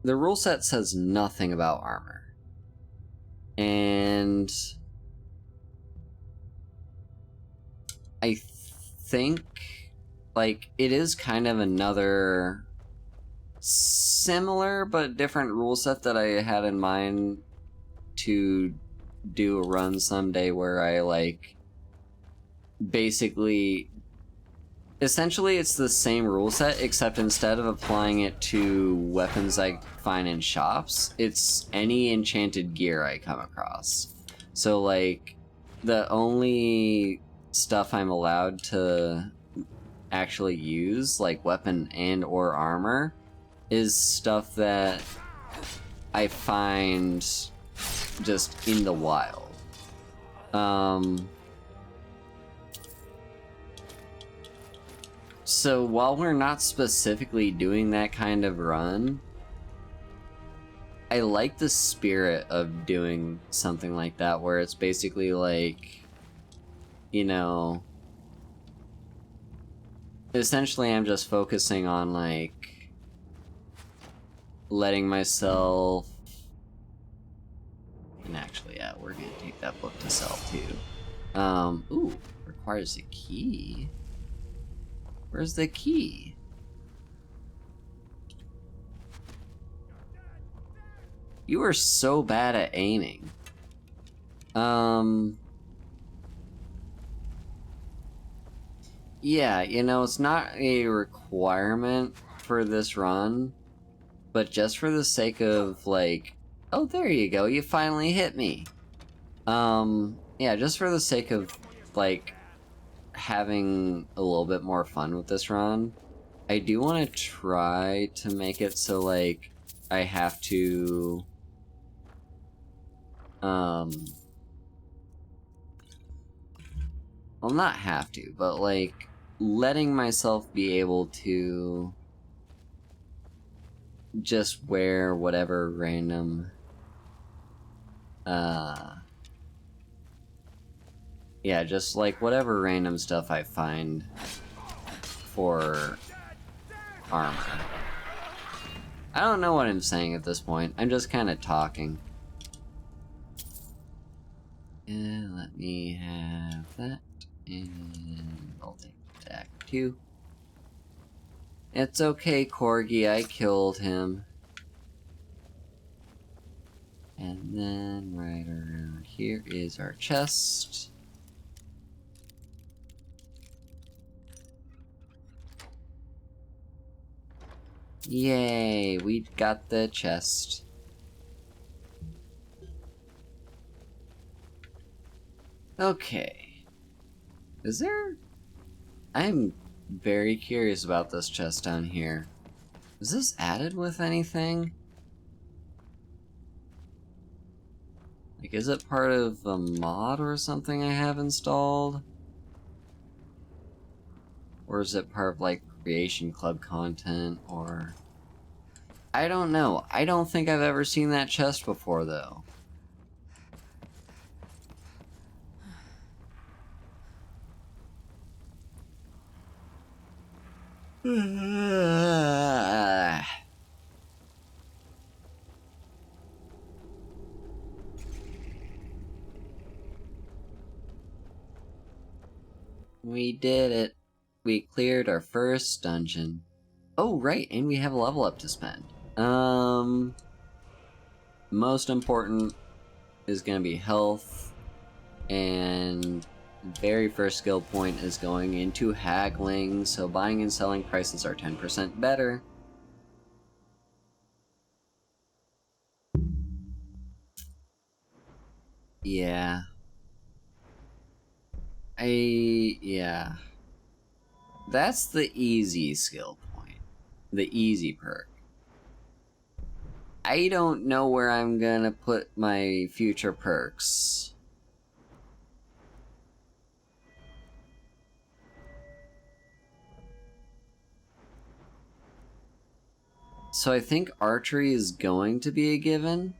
The rule set says nothing about armor. And... I think, like, it is kind of another similar but different rule set that I had in mind to do a run someday where I, like, basically... Essentially, it's the same rule set, except instead of applying it to weapons I find in shops, it's any enchanted gear I come across. So, like, the only stuff I'm allowed to actually use, like weapon and or armor, is stuff that I find just in the wild. So while we're not specifically doing that kind of run, I like the spirit of doing something like that, where it's basically like, you know, essentially I'm just focusing on, like, letting myself... And actually, yeah, we're gonna take that book to sell too. Ooh, requires a key. Where's the key? You are so bad at aiming. Yeah, you know, it's not a requirement for this run, but just for the sake of, like, oh, there you go, you finally hit me. Yeah, just for the sake of, like, having a little bit more fun with this run, I do want to try to make it so, like, I have to... Well, not have to, but, like, letting myself be able to just wear whatever random, yeah, just, like, whatever random stuff I find for armor. I don't know what I'm saying at this point. I'm just kind of talking. And let me have that, and I'll take that too. It's okay, Corgi, I killed him. And then right around here is our chest. Yay, we got the chest. Okay. Is there... I'm very curious about this chest down here. Is this added with anything? Like, is it part of a mod or something I have installed? Or is it part of, like, Creation Club content, or... I don't know. I don't think I've ever seen that chest before, though. We did it. We cleared our first dungeon. Oh, right, and we have a level up to spend. Most important is gonna be health, and very first skill point is going into haggling, so buying and selling prices are 10% better. Yeah. Yeah. That's the easy skill point. The easy perk. I don't know where I'm gonna put my future perks. So I think archery is going to be a given.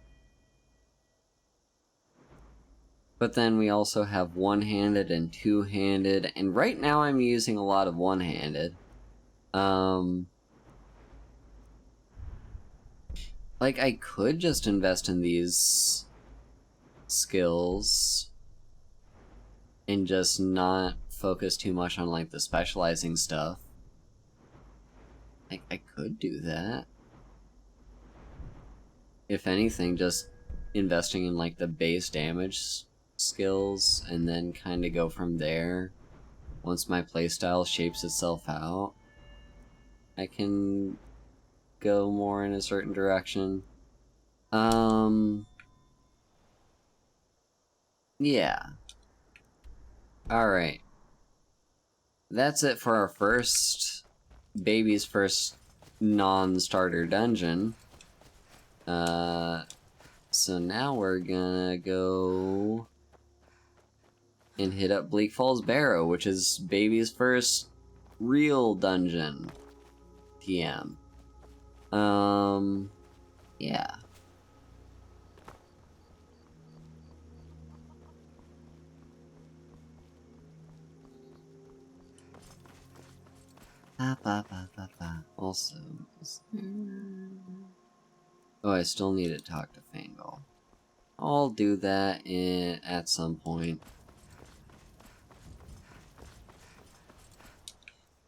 But then we also have one-handed and two-handed, and right now I'm using a lot of one-handed. Like, I could just invest in these skills and just not focus too much on, like, the specializing stuff. I could do that. If anything, just investing in, like, the base damage skills and then kind of go from there. Once my playstyle shapes itself out, I can go more in a certain direction. Yeah. Alright. That's it for our first... baby's first non-starter dungeon. So now we're gonna go... and hit up Bleak Falls Barrow, which is baby's first real dungeon. TM. Yeah. Also... oh, I still need to talk to Fangal. I'll do that at some point.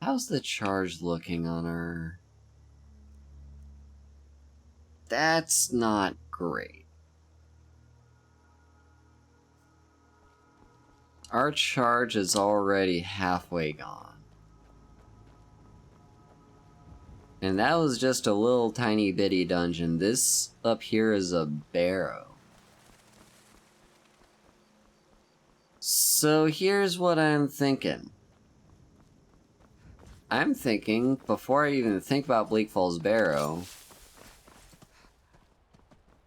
How's the charge looking on her? That's not great. Our charge is already halfway gone. And that was just a little tiny bitty dungeon. This up here is a barrow. So here's what I'm thinking. I'm thinking, before I even think about Bleak Falls Barrow,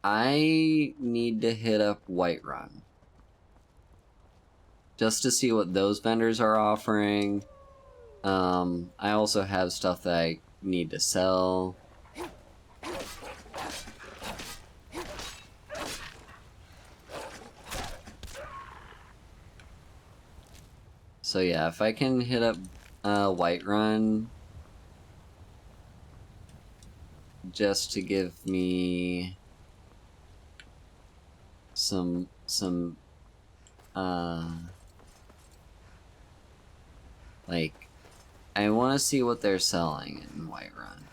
I need to hit up Whiterun. Just to see what those vendors are offering. I also have stuff that I need to sell. So yeah, if I can hit up Whiterun just to give me some like, I want to see what they're selling in Whiterun.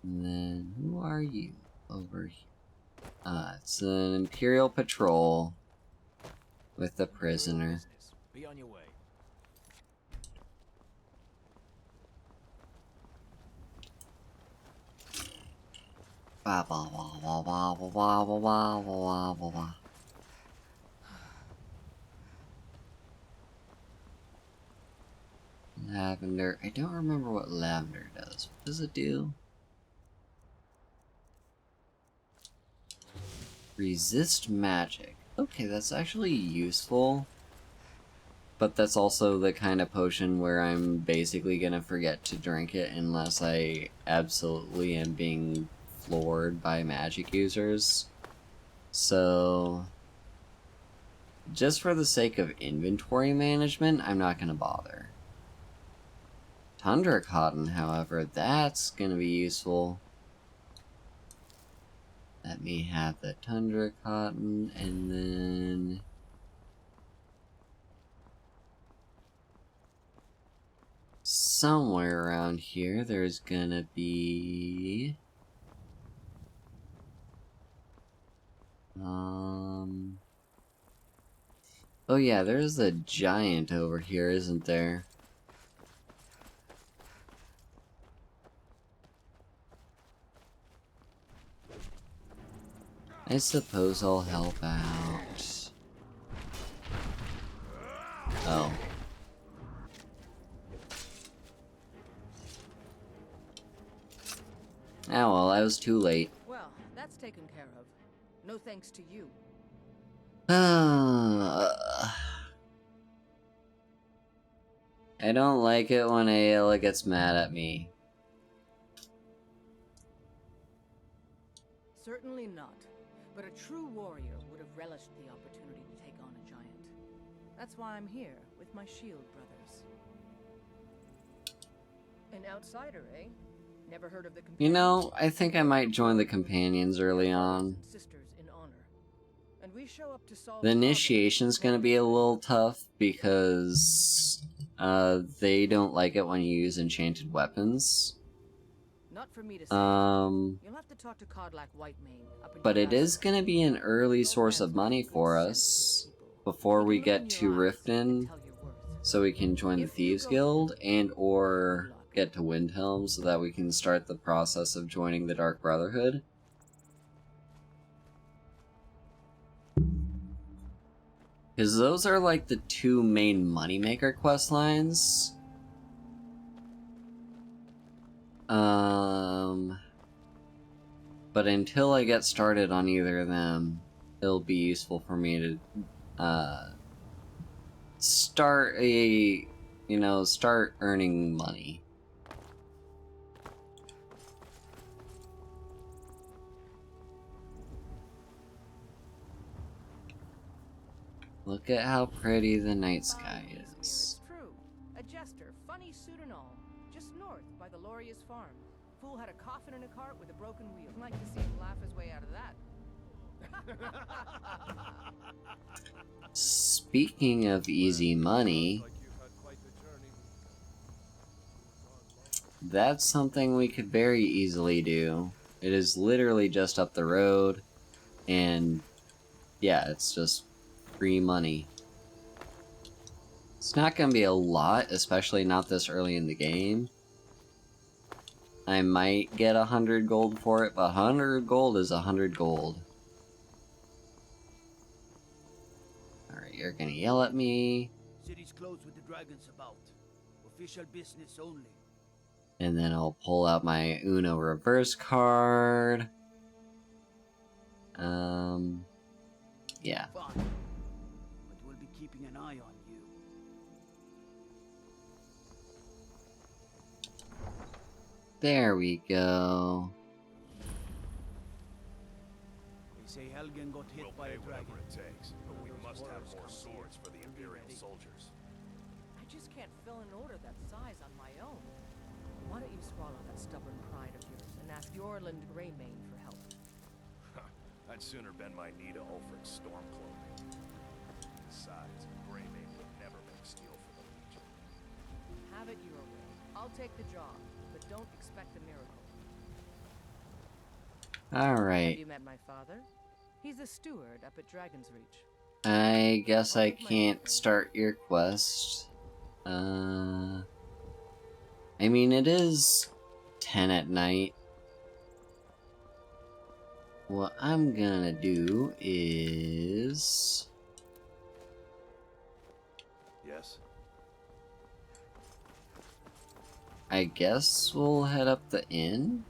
And then, who are you over here? It's an Imperial patrol with a prisoner. Be on your way. Ba ba ba ba ba ba ba ba ba ba ba ba. Lavender. I don't remember what lavender does. What does it do? Resist magic. Okay, that's actually useful. But that's also the kind of potion where I'm basically gonna forget to drink it unless I absolutely am being floored by magic users. So, just for the sake of inventory management, I'm not gonna bother. Tundra cotton, however, that's gonna be useful. Let me have the tundra cotton, and then... somewhere around here, there's gonna be... Oh yeah, there's a giant over here, isn't there? I suppose I'll help out. Oh. Oh well, I was too late. Well, that's taken care of. No thanks to you. I don't like it when Ayla gets mad at me. Certainly not. But a true warrior would have relished the opportunity to take on a giant. That's why I'm here, with my shield brothers. An outsider, eh? Never heard of the You know, I think I might join the companions early on. Sisters in honor. And we show up to solve The initiation's gonna be a little tough because they don't like it when you use enchanted weapons. Not for me to say. You'll have to talk to Codlac Whitemane up in But it Nebraska. is gonna be an early source of money for us before we get to Riften, so we can join the Thieves Guild and or get to Windhelm so that we can start the process of joining the Dark Brotherhood. Because those are like the two main moneymaker quest lines. But until I get started on either of them, it'll be useful for me to start start earning money. Look at how pretty the night sky is. It's true. A jester, funny suit and all. Just north by the Lauria's farm. Fool had a coffin in a cart with a broken wheel. I'd like to see him laugh his way out of that. Speaking of easy money, that's something we could very easily do. It is literally just up the road, and yeah, it's just free money. It's not gonna be a lot, especially not this early in the game. I might get 100 gold for it, but 100 gold is 100 gold. Alright, you're gonna yell at me. City's closed with the dragons about. Official business only. And then I'll pull out my Uno reverse card. Yeah. Fine. But we'll be keeping an eye on you. There we go. They say Helgen got hit by a dragon. Whatever it takes, but we must have more swords for the Imperial soldiers. I just can't fill an order that size on my own. Why don't you swallow that stubborn pride of yours and ask Yorland Greymane for help? I'd sooner bend my knee to Ulfric's Stormcloak. Besides, Greymane would never make steel for the Legion. Have it your way. I'll take the job, but don't expect a miracle. Have Alright. you met my father? He's a steward up at Dragon's Reach. I guess I can't start your quest. I mean, it is 10 at night. What I'm gonna do is... Yes? I guess we'll head up the inn?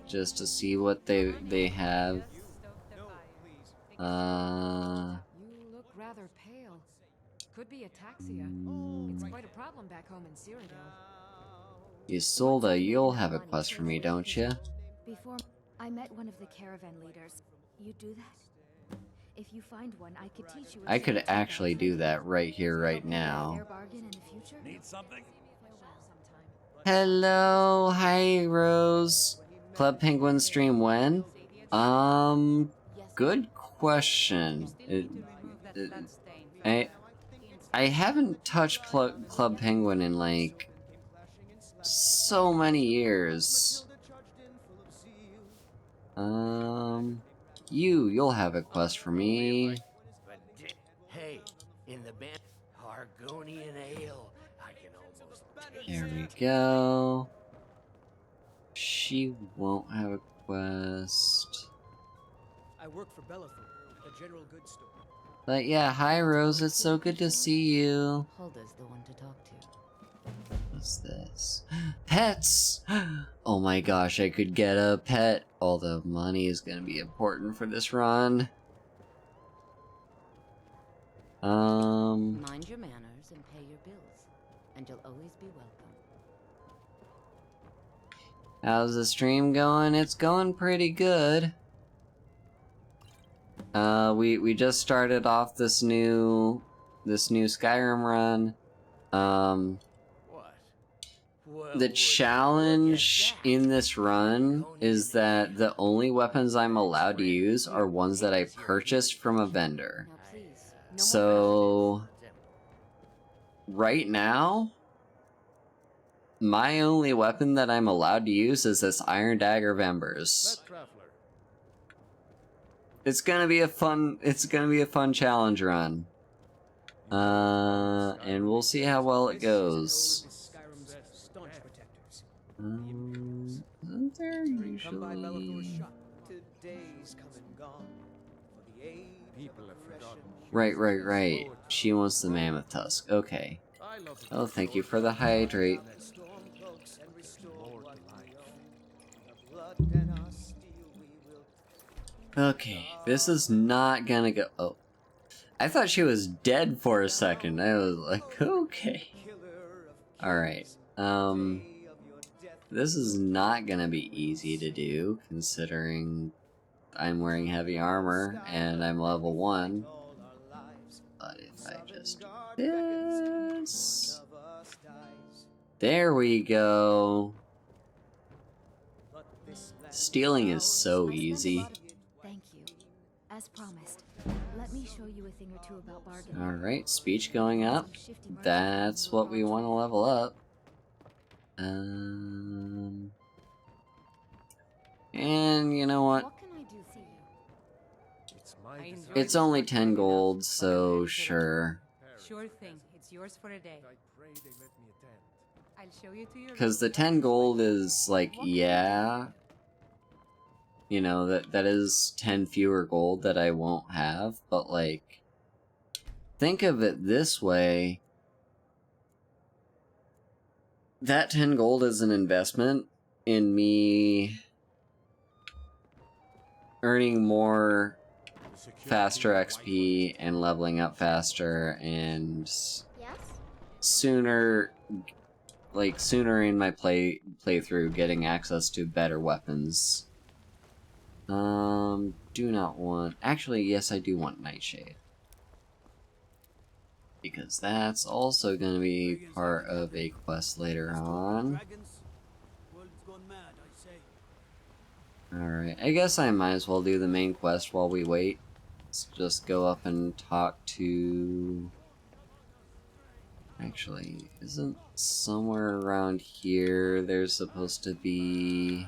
Just to see what they have. You look rather pale. Could be ataxia. It's quite a problem back home in Cyrodiil. Isolda, you'll have a quest for me, don't you? Before I met one of the caravan leaders. You do that? If you find one, I could teach you. I could actually do that right here, right now. Fair bargain in the future? Need something? Hello, hi Rose. Club Penguin stream when? Good question. I haven't touched Club Penguin in like so many years. You'll have a quest for me. Hey, in the band, Argonian ale. I can almost. There we go. She won't have a quest. I work for Bellathor, a general goods store. But yeah, hi Rose, it's so good to see you. Hulda's the one to talk to. What's this? Pets! Oh my gosh, I could get a pet. Although money is gonna be important for this run. Mind your manners and pay your bills, and you'll always be welcome. How's the stream going? It's going pretty good. We just started off this new Skyrim run. The challenge in this run is that the only weapons I'm allowed to use are ones that I purchased from a vendor. Now please, no So, right now, my only weapon that I'm allowed to use is this Iron Dagger of Embers. It's gonna be a fun challenge run. And we'll see how well it goes. Skyrim's staunch protectors. Isn't there usually... Today's come and gone. For the age People have forgotten. Right. She wants the mammoth tusk. Okay. Oh, thank you for the hydrate. Stormcloaks and restore what we know. The blood and our steel we will. Okay, this is not gonna go... Oh. I thought she was dead for a second. I was like, okay. Alright, this is not gonna be easy to do, considering I'm wearing heavy armor and I'm level 1. But if I just do this... There we go. Stealing is so easy. Thank you. As promised, let me show you a thing or two about bargaining. Alright, speech going up. That's what we want to level up. And you know what? What can I do for you? It's my desire. It's only 10 gold, so sure. Sure thing. It's yours for a day. I pray they let me attend. I'll show you to your. Because the 10 gold is like, yeah. You know, that is 10 fewer gold that I won't have, but like, think of it this way. That 10 gold is an investment in me earning more faster XP and leveling up faster and Yes? sooner in my playthrough getting access to better weapons. Do not want... Actually, yes, I do want Nightshade. Because that's also gonna be part of a quest later on. Alright, I guess I might as well do the main quest while we wait. Let's just go up and talk to... Actually, isn't somewhere around here there's supposed to be...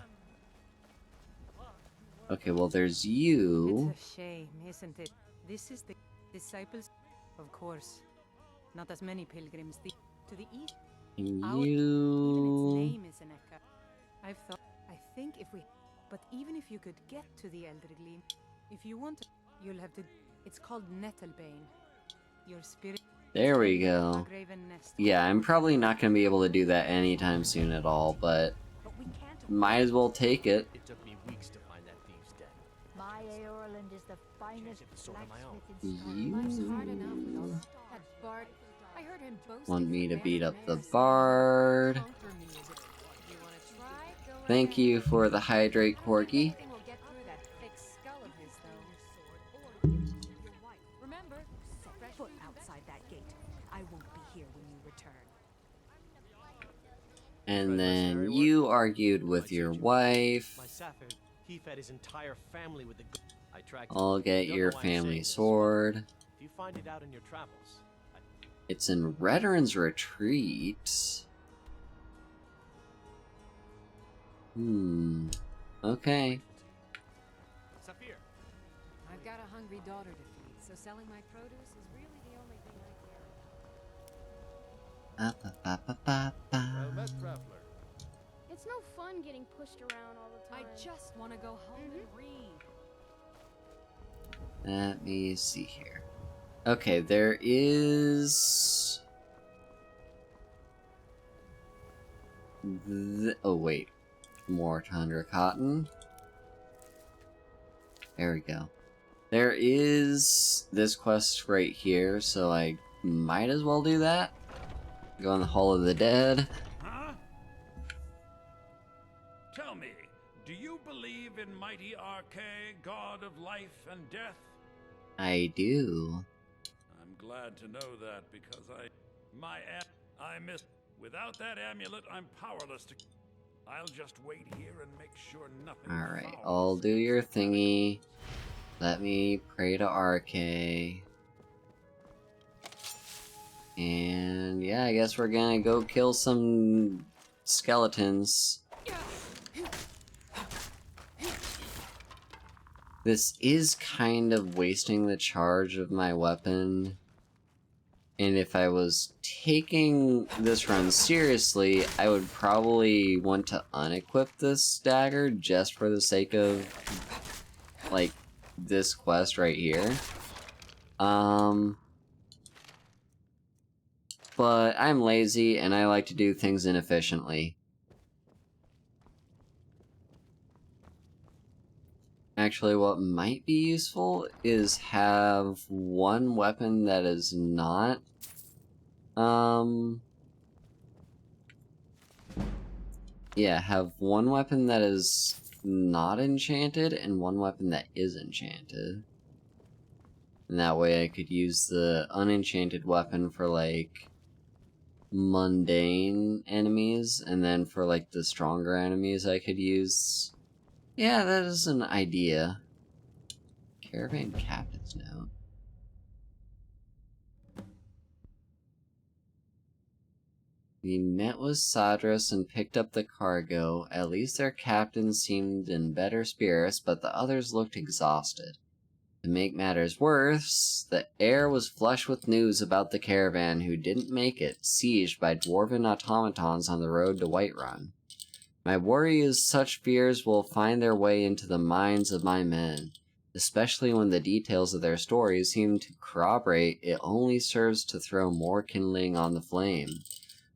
Okay, well there's you. It's a shame, isn't it? This is the disciples, of course. Not as many pilgrims. To the east. And Even its you... name is an echo. I think if we... But even if you could get to the Elder Gleam, if you want to, you'll have to... It's called Nettlebane. Your spirit... There we go. A graven nest. Yeah, I'm probably not going to be able to do that anytime soon at all, but But we can't. might as well take it. It took me weeks to find that thieves' den. My Aorland is the finest Get the sword on my own. blacksmith in Skyrim. Life's You hard enough with all that Bard. I heard him boasting. want me to from beat Baron up the Maris. bard. Conquer me, is it? You wanna try? Go right Thank ahead. you for the hydrate, I don't think Corky. anything will get through that thick skull of his, though. Remember, Set foot outside that gate. I won't be here when you return. And then you argued with your wife. My Saphir, he fed his entire family with the I tracked I'll get Don't your know why I'm saying family this. sword. If you find it out in your travels, It's in Veteran's Retreat. Okay. Saphir, I've got a hungry daughter to feed, so selling my produce is really the only thing I care about. Well met, traveler. It's no fun getting pushed around all the I time. just want to go home and read. Let me see here. Okay, there is... Oh, wait. More Tundra Cotton. There we go. There is this quest right here, so I might as well do that. Go in the Hall of the Dead. Huh? Tell me, do you believe in mighty Arche, god of life and death? I do. I'm glad to know that because I miss. Without that amulet, I'm powerless to. I'll just wait here and make sure nothing. Alright, foul I'll do your thingy. Let me pray to RK. And yeah, I guess we're gonna go kill some skeletons. This is kind of wasting the charge of my weapon. And if I was taking this run seriously, I would probably want to unequip this dagger just for the sake of, like, this quest right here. But I'm lazy and I like to do things inefficiently. Actually, what might be useful is have one weapon that is not, yeah, have one weapon that is not enchanted and one weapon that is enchanted. And that way I could use the unenchanted weapon for, like, mundane enemies, and then for, like, the stronger enemies I could use... Yeah, that is an idea. Caravan Captain's Note. We met with Sadras and picked up the cargo. At least their captain seemed in better spirits, but the others looked exhausted. To make matters worse, the air was flush with news about the caravan who didn't make it, sieged by dwarven automatons on the road to Whiterun. My worry is such fears will find their way into the minds of my men, especially when the details of their stories seem to corroborate it only serves to throw more kindling on the flame.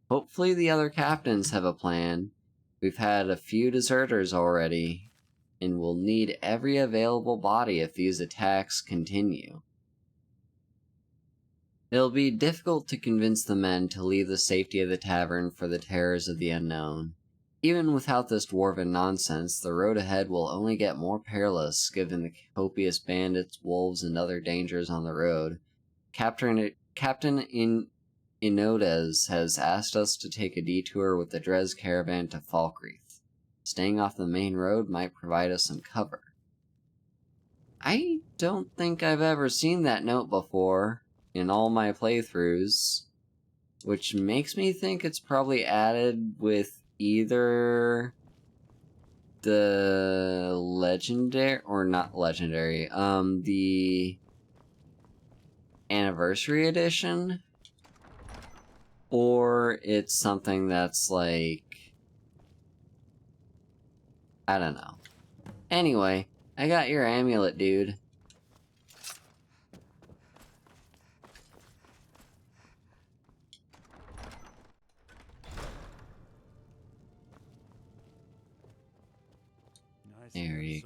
Hopefully the other captains have a plan. We've had a few deserters already, and we'll need every available body if these attacks continue. It'll be difficult to convince the men to leave the safety of the tavern for the terrors of the unknown. Even without this dwarven nonsense, the road ahead will only get more perilous given the copious bandits, wolves, and other dangers on the road. Captain Inodes has asked us to take a detour with the Drez caravan to Falkreath. Staying off the main road might provide us some cover. I don't think I've ever seen that note before in all my playthroughs, which makes me think it's probably added with either the legendary, or not legendary, the anniversary edition, or it's something that's like, I don't know. Anyway, I got your amulet, dude.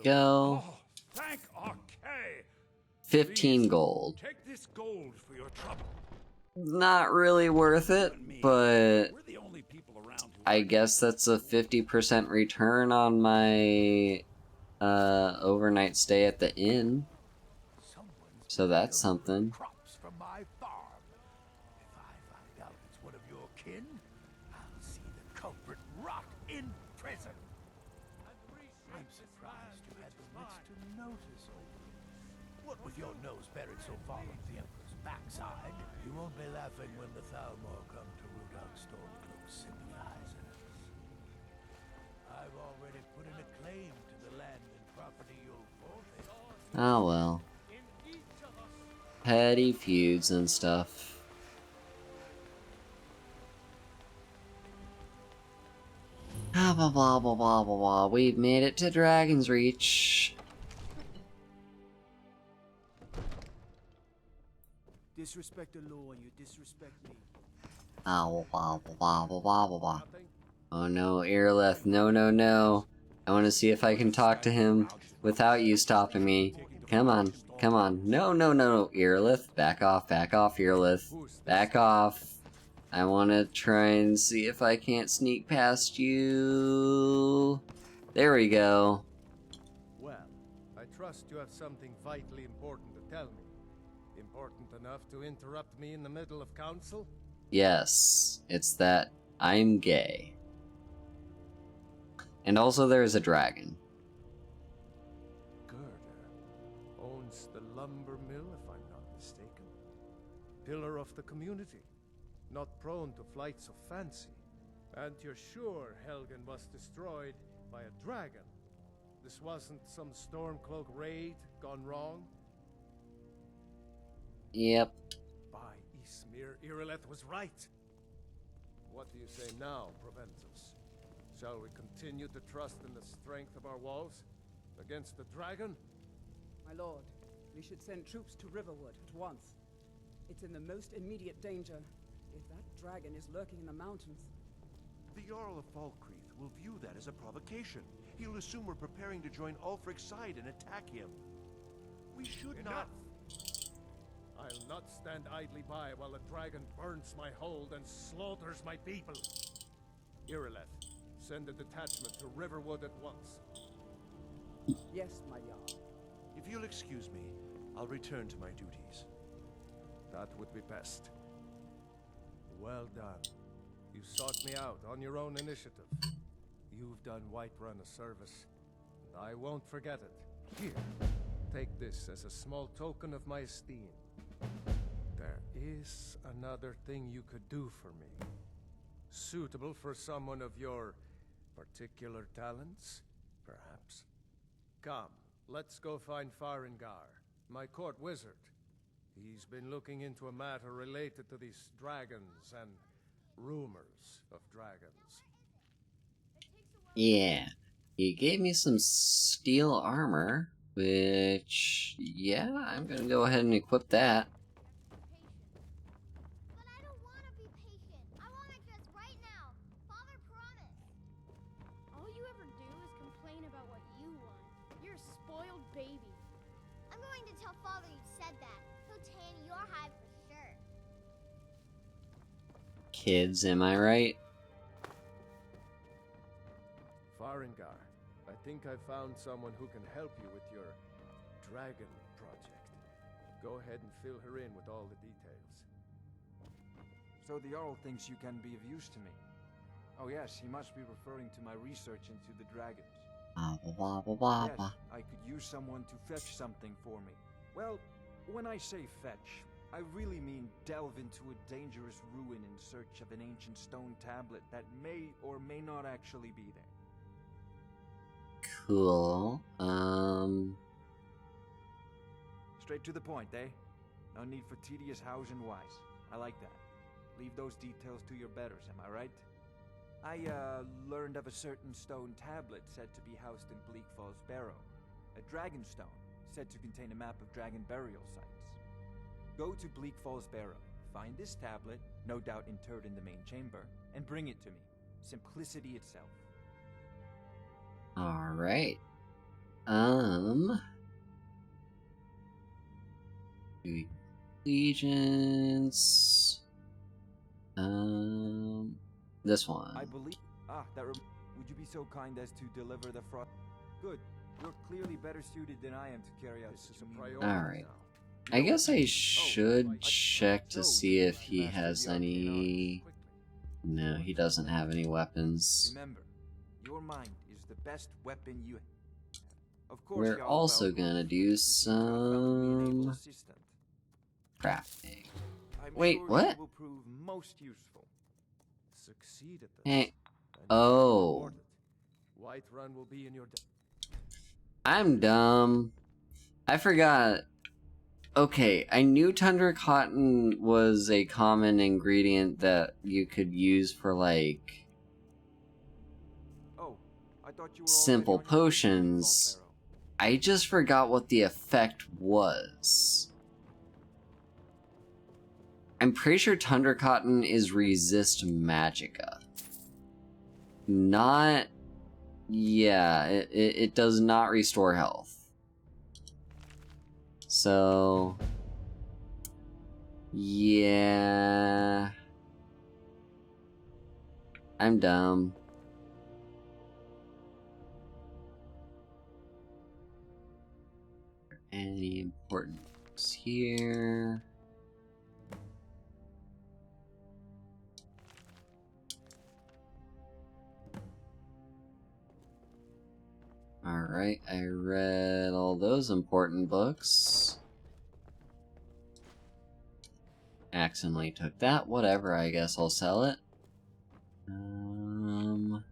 go. Oh, thank Arcay. 15 Please, gold. Take this gold for your trouble. Not really worth it, but We're the only people around who I guess that's a 50% return on my overnight stay at the inn. So that's something. crops from my farm. If I find out it's one of your kin, I'll see the culprit rot in prison. I'm surprised you had the wits to notice over it. What with your nose buried so far up the Emperor's backside, you won't be laughing when the Thalmor come to root out Stormcloak sympathizers. I've already put in a claim to the land and property you'll forfeit. Oh well. Petty feuds and stuff. Ah, blah blah blah blah blah blah. We've made it to Dragon's Reach. Disrespect the law and you disrespect me. Ah, blah blah blah blah blah blah blah. Oh no, Irileth, no no no. I want to see if I can talk to him without you stopping me. Come on, come on. No, no, no, Irileth. Back off, Irileth. Back off. I want to try and see if I can't sneak past you. There we go. Well, I trust you have something vitally important to tell me. Important enough to interrupt me in the middle of council? Yes, it's that I'm gay. And also there's a dragon. Owns the lumber mill, if I'm not mistaken. Pillar of the community. Not prone to flights of fancy. And you're sure Helgen was destroyed by a dragon? This wasn't some Stormcloak raid gone wrong? Yep. By Ysmir, Irileth was right. What do you say now, Proventus? Shall we continue to trust in the strength of our walls? Against the dragon? My lord, we should send troops to Riverwood at once. It's in the most immediate danger. If that dragon is lurking in the mountains... The Jarl of Falkreath will view that as a provocation. He'll assume we're preparing to join Ulfric's side and attack him. We should not... I'll not stand idly by while the dragon burns my hold and slaughters my people. Irileth, send a detachment to Riverwood at once. Yes, my Jarl. If you'll excuse me, I'll return to my duties. That would be best. Well done. You sought me out on your own initiative. You've done Whiterun a service, and I won't forget it. Here, take this as a small token of my esteem. There is another thing you could do for me. Suitable for someone of your particular talents, perhaps. Come, let's go find Farengar, my court wizard. He's been looking into a matter related to these dragons and rumors of dragons. Yeah. He gave me some steel armor, which, yeah, I'm gonna go ahead and equip that. But I don't want to be patient. I want my dress right now. Father promised. All you ever do is complain about what you want. You're a spoiled baby. I'm going to tell Father you said that. He'll tan your hide for sure. Kids, am I right? Farengar, I think I found someone who can help you with your dragon project. Go ahead and fill her in with all the details. So the Jarl thinks you can be of use to me. Oh yes, he must be referring to my research into the dragons. Blah, blah, blah, Yes, blah. I could use someone to fetch something for me. Well, when I say fetch, I really mean delve into a dangerous ruin in search of an ancient stone tablet that may or may not actually be there. Cool. Straight to the point, eh? No need for tedious hows and whys. I like that. Leave those details to your betters, am I right? I, learned of a certain stone tablet said to be housed in Bleak Falls Barrow. A dragon stone, said to contain a map of dragon burial sites. Go to Bleak Falls Barrow, find this tablet, no doubt interred in the main chamber, and bring it to me. Simplicity itself. Alright. Doing allegiance. This one. I believe. Would you be so kind as to deliver the fraud? Good. You're clearly better suited than I am to carry out this priority. Alright. I guess I should check to see if he has any... No, he doesn't have any weapons. Remember, your mind is the best weapon you have. Of course, We're also gonna do some... crafting. Wait, what? Will prove most useful. Succeed at this. Hey. Oh. Whiterun will be in your I'm dumb. I forgot. Okay, I knew tundra cotton was a common ingredient that you could use for, like, simple potions. I just forgot what the effect was. I'm pretty sure tundra cotton is resist magicka. Not... Yeah, it does not restore health. So... Yeah... I'm dumb. Any important ones here? Alright, I read all those important books. Accidentally took that, whatever, I guess I'll sell it. And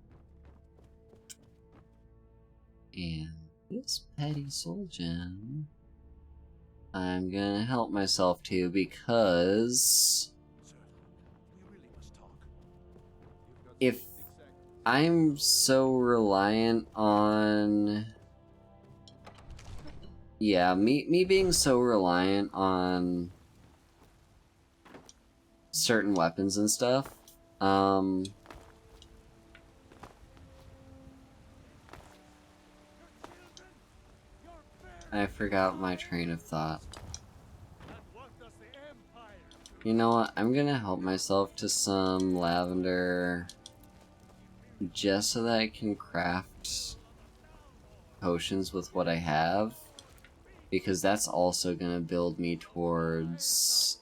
this petty soul gem, I'm gonna help myself to because if I'm so reliant on... Yeah, me being so reliant on certain weapons and stuff, I forgot my train of thought. You know what? I'm gonna help myself to some lavender just so that I can craft potions with what I have, because that's also gonna build me towards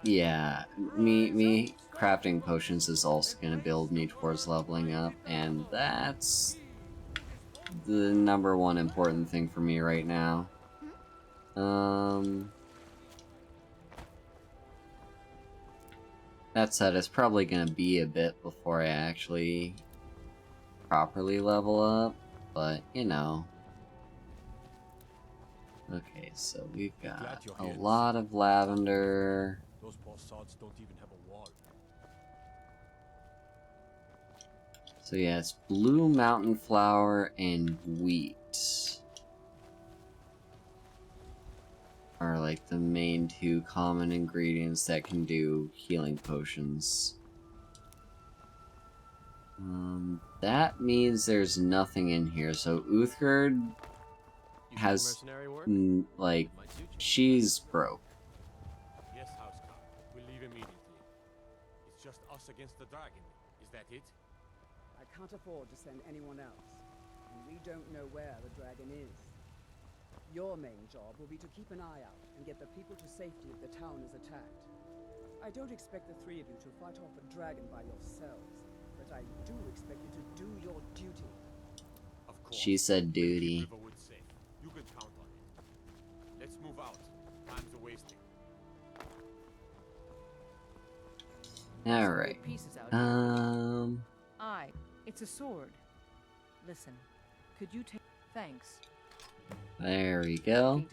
yeah, me crafting potions is also gonna build me towards leveling up, and that's the #1 important thing for me right now. That said, it's probably gonna be a bit before I actually properly level up, but you know. Okay, so we've got a lot of lavender. Those poor sods don't even have a wall. So yeah, it's blue mountain flower and wheat are like the main two common ingredients that can do healing potions. That means there's nothing in here, so Uthgerd has, like, she's broke. Yes, Housecarl. We'll leave immediately. It's just us against the dragon. Is that it? I can't afford to send anyone else, and we don't know where the dragon is. Your main job will be to keep an eye out and get the people to safety if the town is attacked. I don't expect the three of you to fight off a dragon by yourselves, but I do expect you to do your duty. Of course. She said duty. You can count on it. Let's move out. Time's a wasting. Alright. It's a sword. Listen, could you take... Thanks. There we go.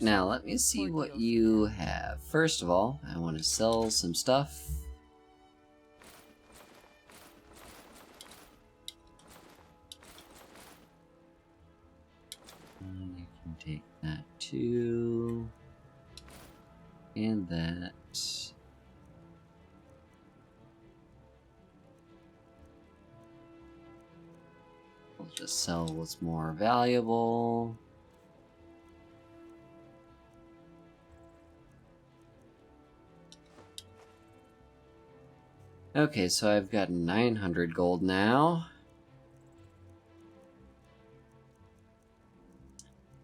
Now let me see what you have. First of all, I want to sell some stuff. And I can take that too. And that. just sell what's more valuable. Okay, so I've got 900 gold now.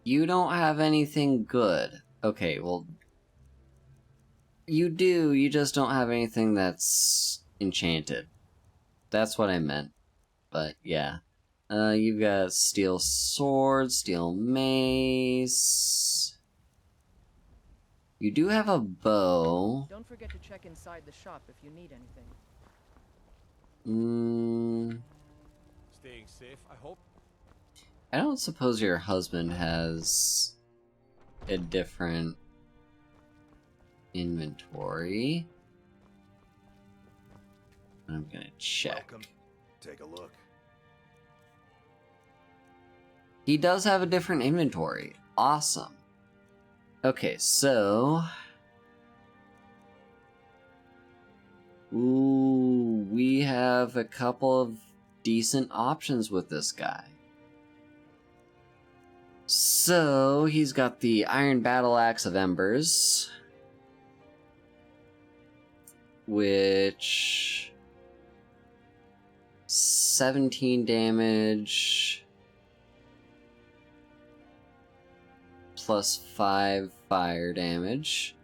You don't have anything good. Okay, well... You do, you just don't have anything that's enchanted. That's what I meant. But, yeah. You've got steel sword, steel mace... You do have a bow. Don't forget to check inside the shop if you need anything. Staying safe, I hope. I don't suppose your husband has a different inventory. I'm gonna check. Welcome. Take a look. He does have a different inventory. Awesome. Okay, so... Ooh, we have a couple of decent options with this guy. So, he's got the Iron Battle Axe of Embers, which... 17 damage... plus 5 fire damage,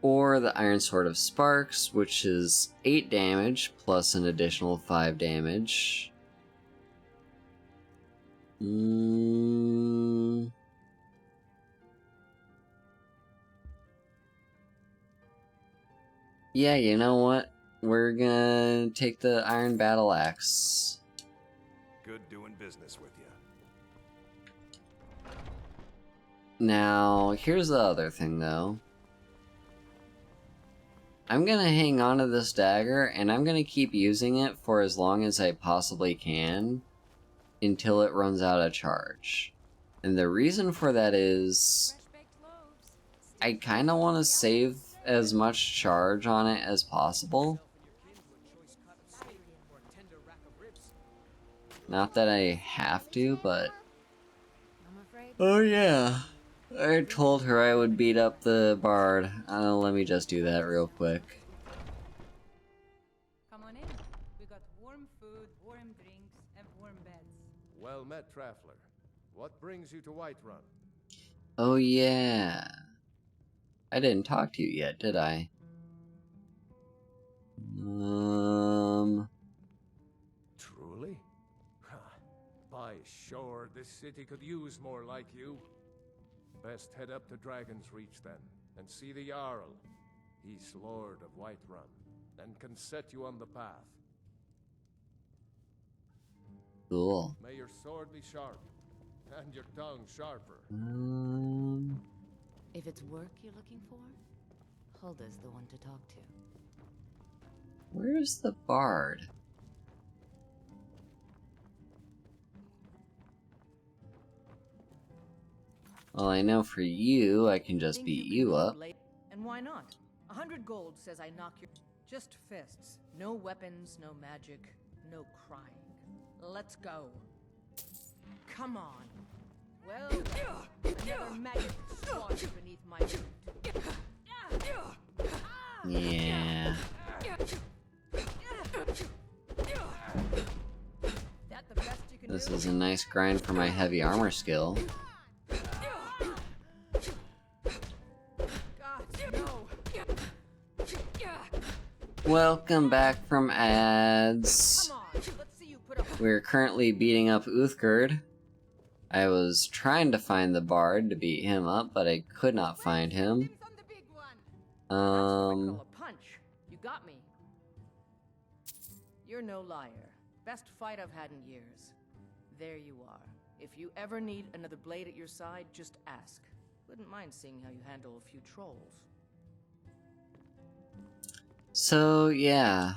or the Iron Sword of Sparks, which is 8 damage plus an additional 5 damage. Yeah, you know what? We're gonna take the Iron Battle Axe. Good doing business with you. Now, here's the other thing, though. I'm gonna hang on to this dagger, and I'm gonna keep using it for as long as I possibly can, until it runs out of charge. And the reason for that is... I kinda want to save as much charge on it as possible. Not that I have to, but... Oh yeah. I told her I would beat up the bard. Let me just do that real quick. Come on in. We got warm food, warm drinks, and warm beds. Well met, Traveler. What brings you to Whiterun? Oh yeah. I didn't talk to you yet, did I? Truly? By sure, this city could use more like you. Best head up to Dragon's Reach then, and see the Jarl. He's Lord of Whiterun, and can set you on the path. Cool. May your sword be sharp, and your tongue sharper. If it's work you're looking for, Hulda's the one to talk to. Where's the bard? Well, I know for you, I can just beat you up. And why not? 100 gold says I knock your... Just fists. No weapons, no magic, no crying. Let's go. Come on. Well, another maggot squashed beneath my boot. Yeah. That the best you can This do? is a nice grind for my heavy armor skill. Welcome back from ads. We're currently beating up Uthgerd. I was trying to find the bard to beat him up, but I could not find him. A punch. You got me. You're no liar. Best fight I've had in years. There you are. If you ever need another blade at your side, just ask. Wouldn't mind seeing how you handle a few trolls. So, yeah.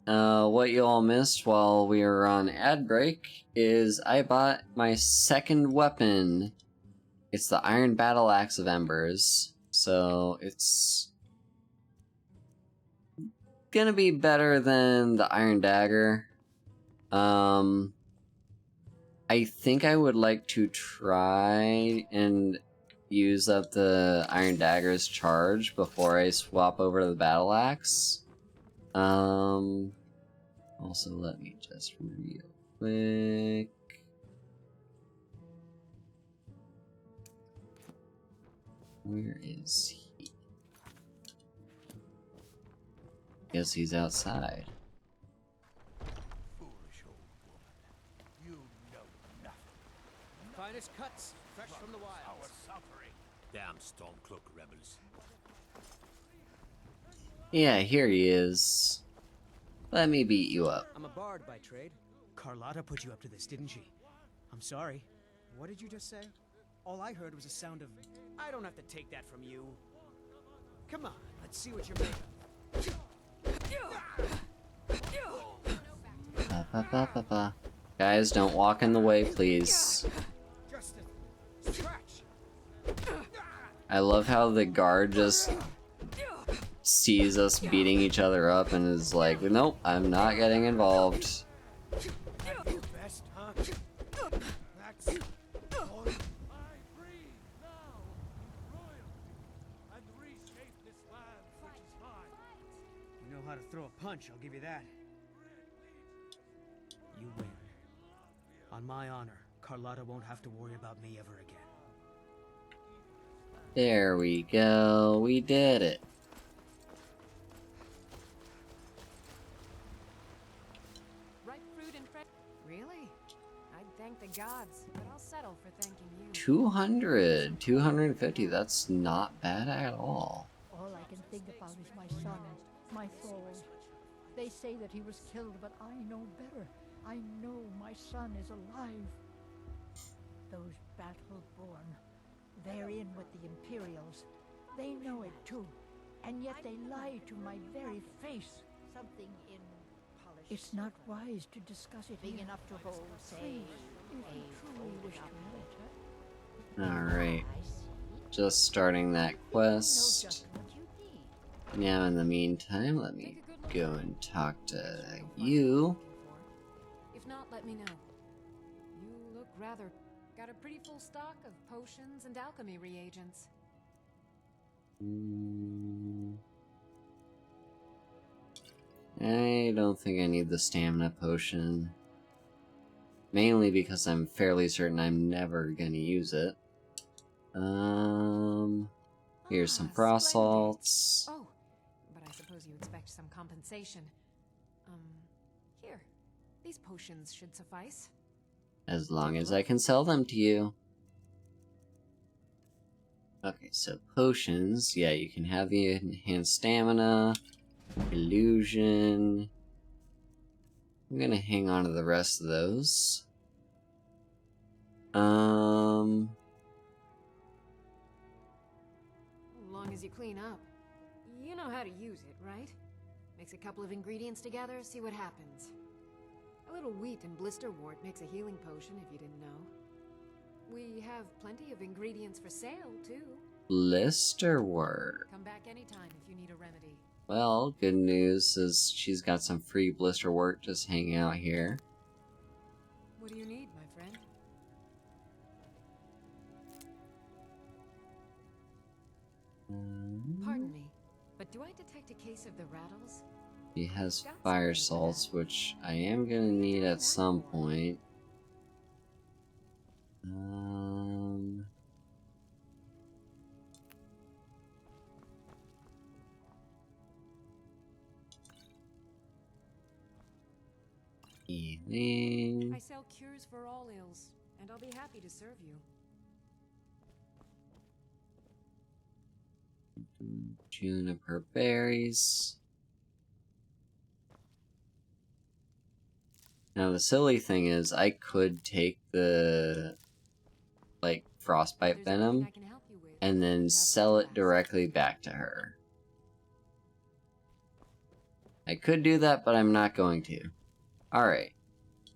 What you all missed while we were on ad break is I bought my second weapon. It's the Iron Battle Axe of Embers. So, it's gonna be better than the Iron Dagger. I think I would like to try and use up the Iron Dagger's charge before I swap over to the Battle Axe. Also, let me just real quick. Where is he? Guess he's outside. Foolish old woman. You know nothing. Finest cuts, fresh from the wild. Our suffering. Damn Stormcloak rebels. Yeah, here he is. Let me beat you up. I'm a bard by trade. Carlotta put you up to this, didn't she? I'm sorry. What did you just say? All I heard was a sound of... I don't have to take that from you. Come on, let's see what you're made Ba. Guys, don't walk in the way, please. I love how the guard just sees us beating each other up and is like, nope, I'm not getting involved. Best, huh? That's all. I breathe now in royalty and reshape this land which is mine. You know how to throw a punch, I'll give you that. You win. On my honor, Carlotta won't have to worry about me ever again. There we go, we did it. Ripe fruit and fresh. Really? I'd thank the gods, but I'll settle for thanking you. 250, that's not bad at all. All I can think about is my son, my soul. They say that he was killed, but I know better. I know my son is alive. Those battle-born, they're in with the Imperials. They know it too, and yet they lie to my very face. Something in polished. It's not wise to discuss it big enough to hold. Please, if you truly wish to know it. Alright. Just starting that quest. Now in the meantime, let me go and talk to you. If not, let me know. You look rather... Got a pretty full stock of potions and alchemy reagents. I don't think I need the stamina potion. Mainly because I'm fairly certain I'm never gonna use it. Here's some frost salts. Oh, but I suppose you expect some compensation. Here. These potions should suffice. As long as I can sell them to you. Okay, so potions. Yeah, you can have the enhanced stamina, illusion. I'm gonna hang on to the rest of those. As long as you clean up. You know how to use it, right? Mix a couple of ingredients together, see what happens. A little wheat and blisterwort makes a healing potion, if you didn't know. We have plenty of ingredients for sale, too. Blisterwort. Come back anytime if you need a remedy. Well, good news is she's got some free blisterwort just hanging out here. What do you need, my friend? Pardon me, but do I detect a case of the rattles? He has fire salts, which I am gonna need at some point. Healing. I sell cures for all ills, and I'll be happy to serve you. Juniper berries. Now the silly thing is, I could take the, like, frostbite venom and then sell it directly back to her. I could do that, but I'm not going to. Alright,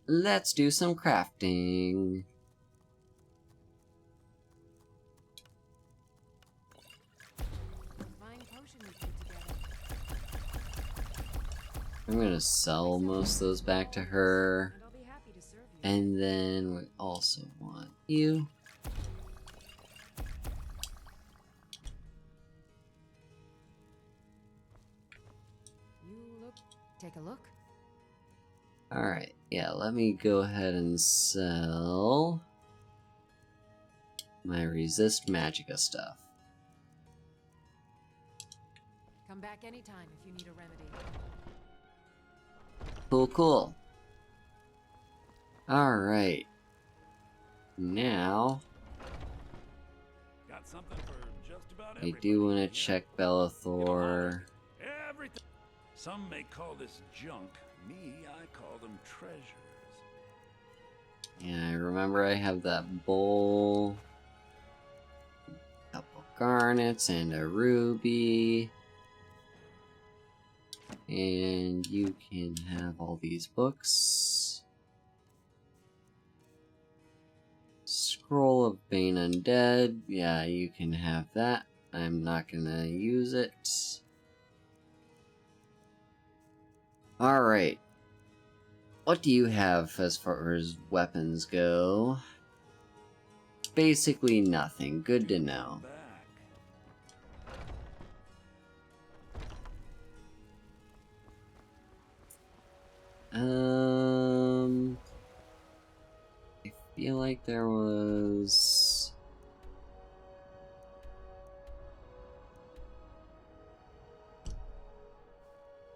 let's do some crafting. I'm gonna sell most of those back to her. And then we also want you. Take a look. Alright, yeah, let me go ahead and sell my resist magicka stuff. Come back anytime if you need a remedy. Cool, cool. Alright. Now, Got something for just about I do want to everybody. check Bellathor. Everything. Some may call this junk. Me, I call them treasures. Yeah, I remember I have that bowl, a couple garnets, and a ruby. And you can have all these books. Scroll of Bane Undead. Yeah, you can have that. I'm not gonna use it. Alright. What do you have as far as weapons go? Basically nothing. Good to know. I feel like there was...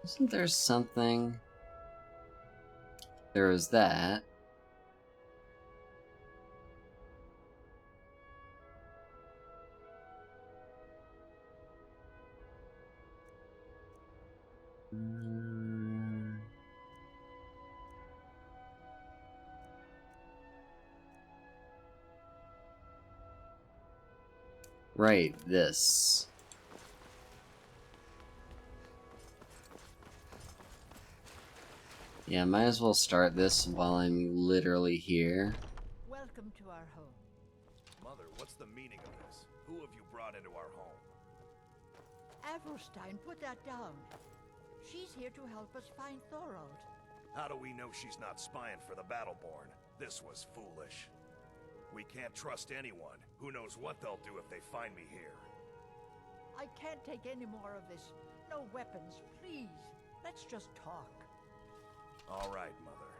Isn't there something? There was that. Right, this. Yeah, might as well start this while I'm literally here. Welcome to our home. Mother, what's the meaning of this? Who have you brought into our home? Avrilstein, put that down. She's here to help us find Thorold. How do we know she's not spying for the Battleborn? This was foolish. We can't trust anyone. Who knows what they'll do if they find me here. I can't take any more of this. No weapons, please. Let's just talk. All right, Mother.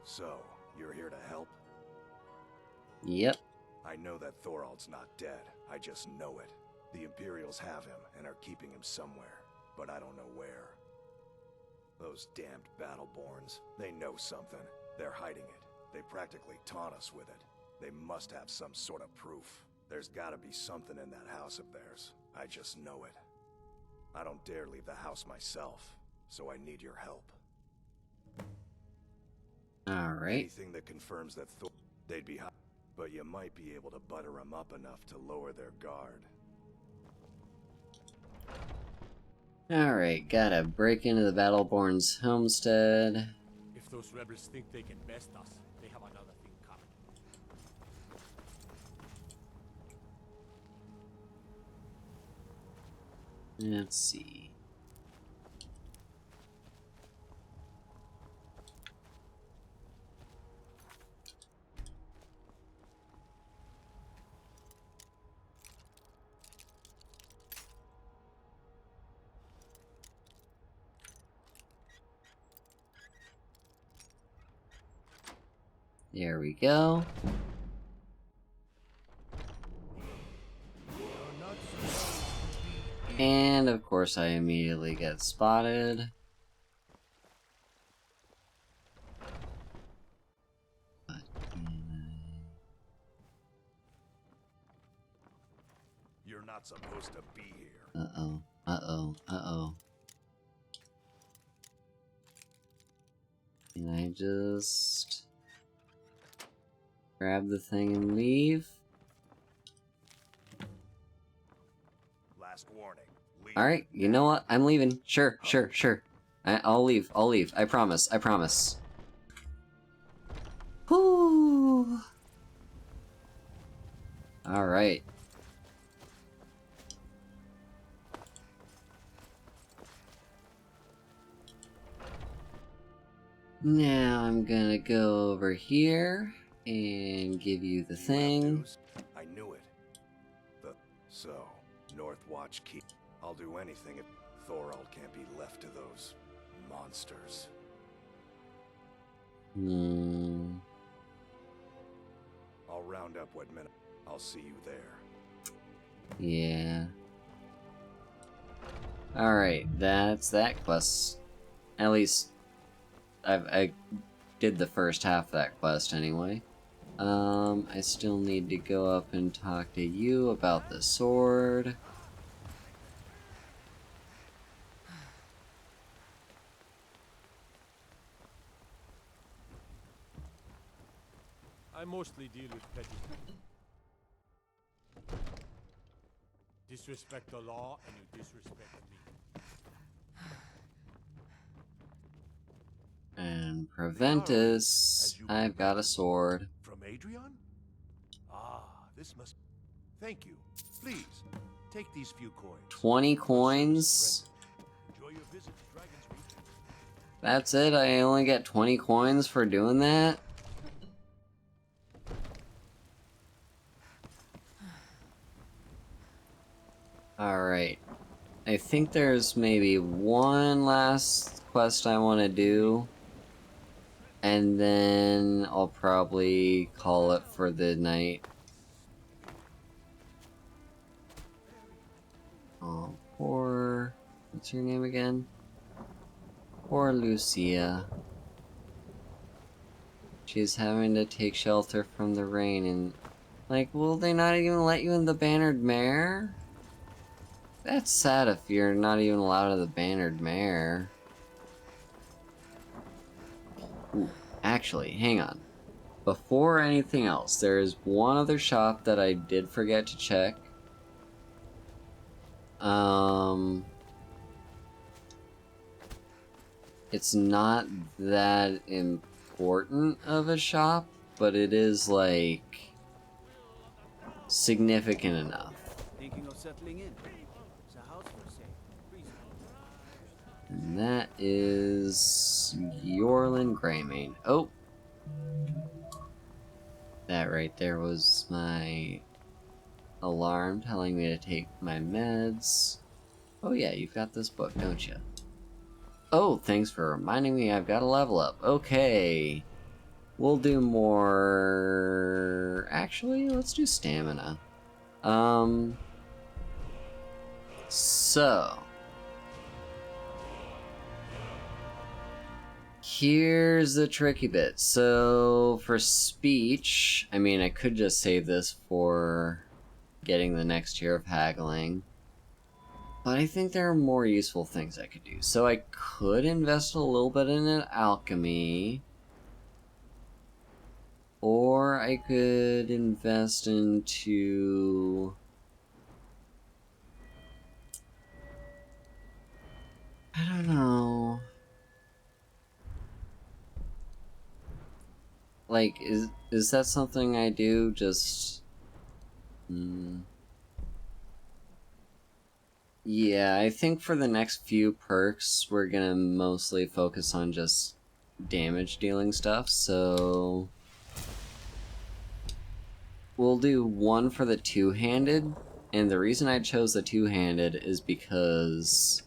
So, you're here to help? Yep. I know that Thorold's not dead. I just know it. The Imperials have him and are keeping him somewhere, but I don't know where. Those damned Battleborns, they know something. They're hiding it. They practically taunt us with it. They must have some sort of proof. There's gotta be something in that house of theirs. I just know it. I don't dare leave the house myself, so I need your help. Alright. Anything that confirms that they'd be hot, but you might be able to butter them up enough to lower their guard. Alright, gotta break into the Battleborn's homestead. If those rebels think they can best us, they have another thing coming. Let's see. There we go. And of course I immediately get spotted. You're not supposed to be here. Uh-oh, uh-oh, uh-oh. Can I just grab the thing and leave? Last warning. Alright, you know what? I'm leaving. Sure. I'll leave, I promise. Whoo! Alright. Now I'm gonna go over here and give you the thing. I knew it. So, North Watch Keep. I'll do anything if Thorald can't be left to those monsters. I'll round up what minute. I'll see you there. Yeah. Alright, that's that quest. At least, I did the first half of that quest anyway. I still need to go up and talk to you about the sword. I mostly deal with petty. Disrespect the law, and you disrespect me. And Preventus, I've got a sword. From Adrian? Ah, this must... Thank you. Please, take these few coins. 20 coins? Enjoy your visit to Dragon's Reach. That's it? I only get 20 coins for doing that? Alright. I think there's maybe one last quest I want to do. And then I'll probably call it for the night. Oh, poor... What's her name again? Poor Lucia. She's having to take shelter from the rain and... Like, will they not even let you in the Bannered Mare? That's sad if you're not even allowed in the Bannered Mare. Ooh, actually, hang on. Before anything else, there is one other shop that I did forget to check. It's not that important of a shop, but it is, like, significant enough. Thinking of settling in? It's a house for sale. And that is Yorlin Greymane. Oh! That right there was my alarm telling me to take my meds. Oh yeah, you've got this book, don't you? Oh, thanks for reminding me I've got a level up. Okay. We'll do more... Actually, let's do stamina. So... Here's the tricky bit. So, for speech, I mean, I could just save this for getting the next tier of haggling. But I think there are more useful things I could do. So I could invest a little bit in an alchemy. Or I could invest into... I don't know. Like, is that something I do? Just... Yeah, I think for the next few perks, we're gonna mostly focus on just damage dealing stuff, so... We'll do one for the two-handed, and the reason I chose the two-handed is because...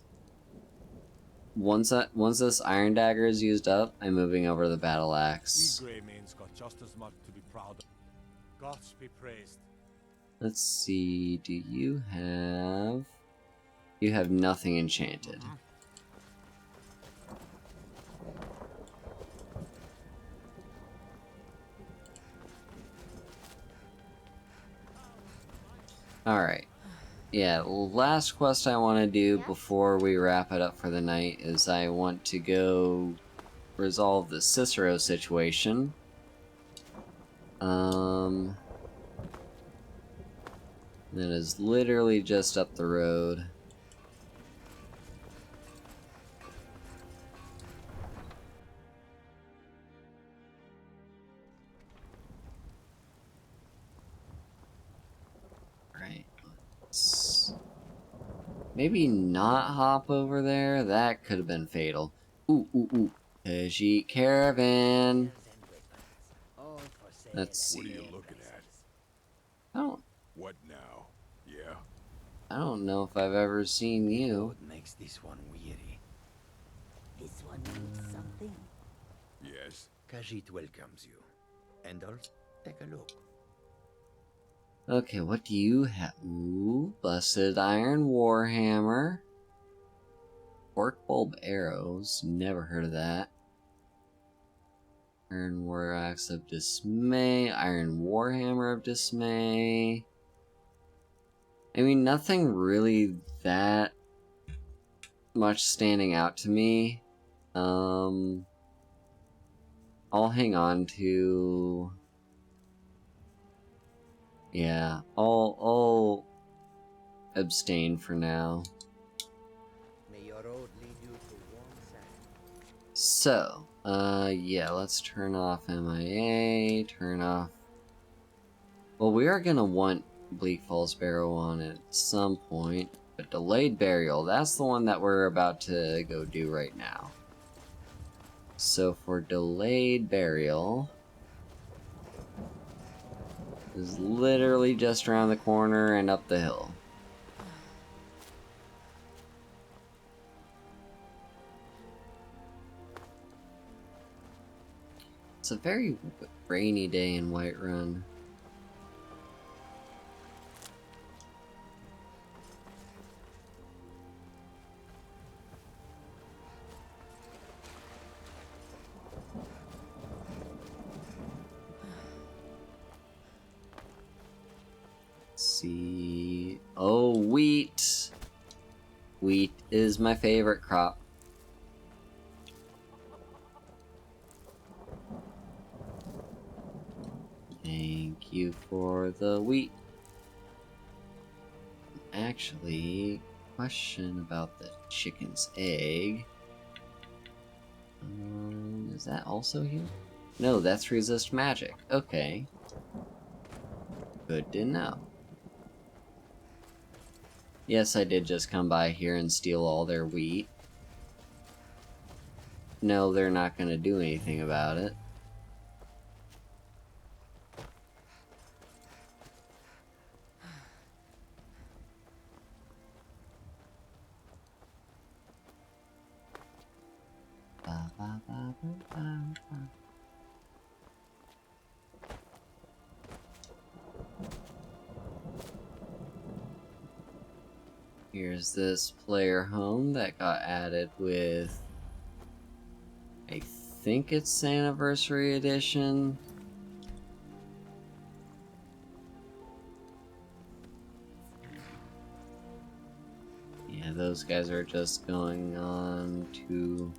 Once this Iron Dagger is used up, I'm moving over to the Battle Axe. We Greymane's got just as much to be proud of. Gods be praised. Let's see, do you have... You have nothing enchanted. Alright. Yeah, last quest I want to do before we wrap it up for the night is I want to go resolve the Cicero situation. That is literally just up the road. Maybe not hop over there? That could have been fatal. Ooh, ooh, ooh. Khajiit Caravan. Let's see. What are you looking at? I don't, What now? Yeah? I don't know if I've ever seen you. What makes this one weary? This one needs something. Yes? Khajiit welcomes you. Endel, take a look. Okay, what do you have? Ooh, Blessed Iron Warhammer. Orc Bulb Arrows. Never heard of that. Iron War Axe of Dismay. Iron Warhammer of Dismay. I mean, nothing really that much standing out to me. I'll hang on to... Yeah, I'll abstain for now. May your road lead you to warm sand. So, yeah, let's turn off MIA, turn off... Well, we are gonna want Bleak Falls Barrow on at some point, but Delayed Burial, that's the one that we're about to go do right now. So for Delayed Burial... is literally just around the corner and up the hill. It's a very rainy day in Whiterun. See. Oh, wheat. Wheat is my favorite crop. Thank you for the wheat. Actually, question about the chicken's egg. Is that also here? No, that's resist magic. Okay. Good to know. Yes, I did just come by here and steal all their wheat. No, they're not gonna do anything about it. Ba, ba, ba, ba, ba, ba. Here's this player home that got added with, I think it's Anniversary Edition. Yeah, those guys are just going on to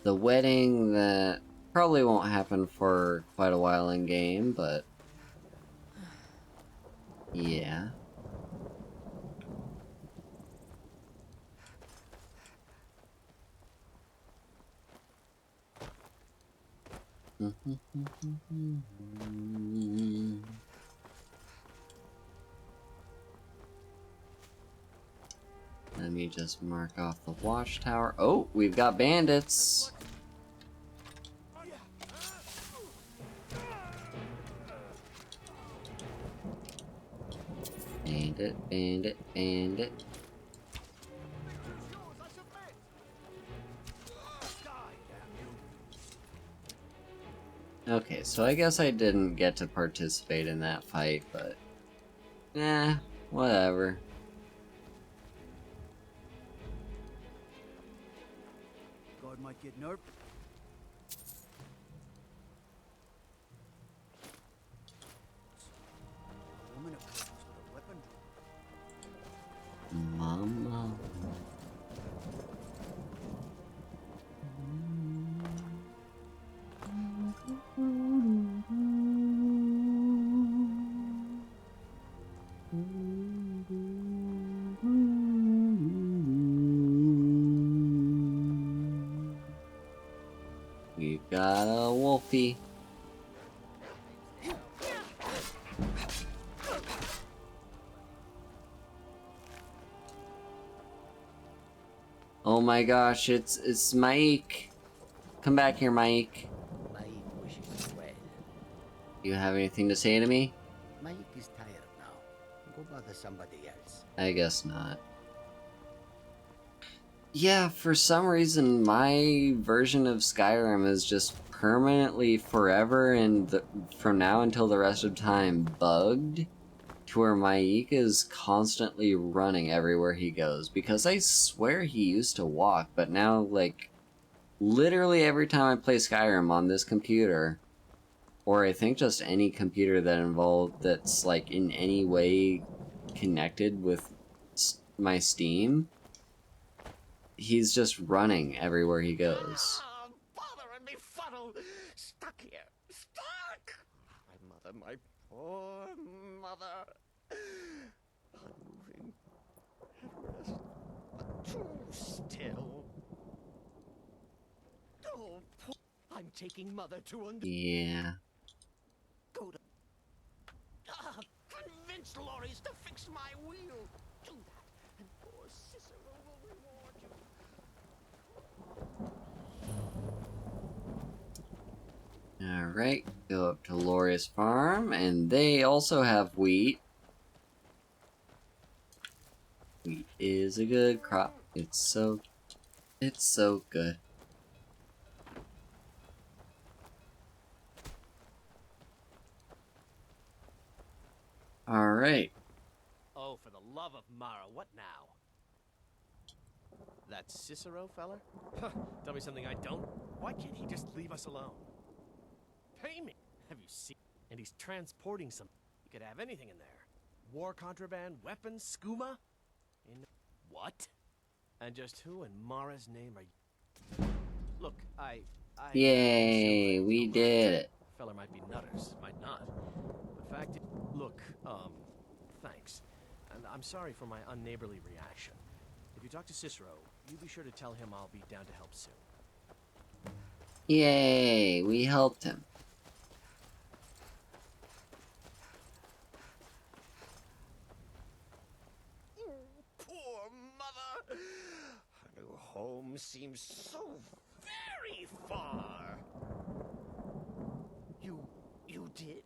the wedding that probably won't happen for quite a while in game, but yeah. Let me just mark off the watchtower. Oh, we've got bandits. Bandit, bandit, bandit. Okay, so I guess I didn't get to participate in that fight, but... whatever. Guard might get nerfed. A woman approaches with a weapon drawn. Mama. We've got a wolfie. Oh my gosh, it's Mike. Come back here, Mike. Mike wishes you well. You have anything to say to me? Mike is tired now. Go bother somebody else. I guess not. Yeah, for some reason, my version of Skyrim is just permanently forever and from now until the rest of time bugged to where Maik is constantly running everywhere he goes, because I swear he used to walk, but now, like, literally every time I play Skyrim on this computer, or I think just any computer that's like in any way connected with my Steam, he's just running everywhere he goes. Bothering me funnel! Stuck here! Stuck! My poor mother. Unmoving. At rest. But too still. Oh, poor... I'm taking mother to Yeah. Go to... convince Loris to fix my wheel. Do that, and poor Cicero will reward you. Alright, go up to Lori's farm, and they also have wheat. Wheat is a good crop. It's so good. Alright. Oh, for the love of Mara, what now? That Cicero feller? Tell me something I don't. Why can't he just leave us alone? Pay me! Have you seen? And he's transporting some. You could have anything in there. War contraband, weapons, skooma? In what? And just who in Mara's name are you? Look, I Yay, we did it. Feller might be nutters, might not. The fact is, look, thanks. And I'm sorry for my unneighborly reaction. If you talk to Cicero, you be sure to tell him I'll be down to help soon. Yay, we helped him. Poor mother! Her new home seems so very far. You did?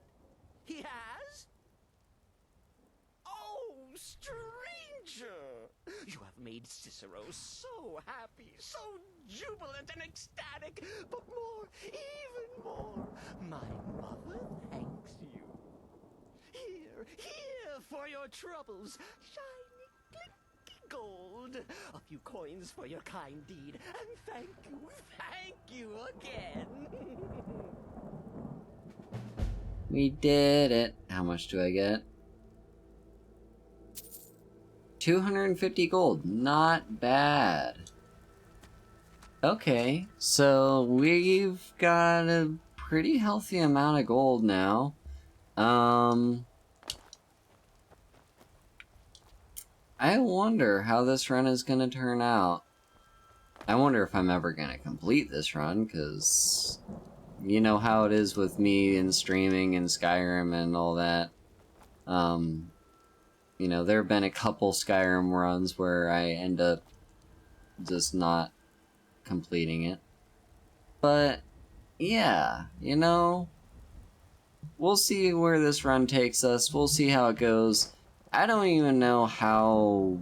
He has? Oh, stranger! You have made Cicero so happy, so jubilant and ecstatic, but more, even more, my mother thanks you. Here for your troubles, shiny, clicky gold. A few coins for your kind deed, and thank you again. We did it. How much do I get? 250 gold. Not bad. Okay, so we've got a pretty healthy amount of gold now. I wonder how this run is gonna turn out. I wonder if I'm ever gonna complete this run, because you know how it is with me and streaming and Skyrim and all that. You know, there have been a couple Skyrim runs where I end up just not completing it. But, yeah, you know, we'll see where this run takes us. We'll see how it goes. I don't even know how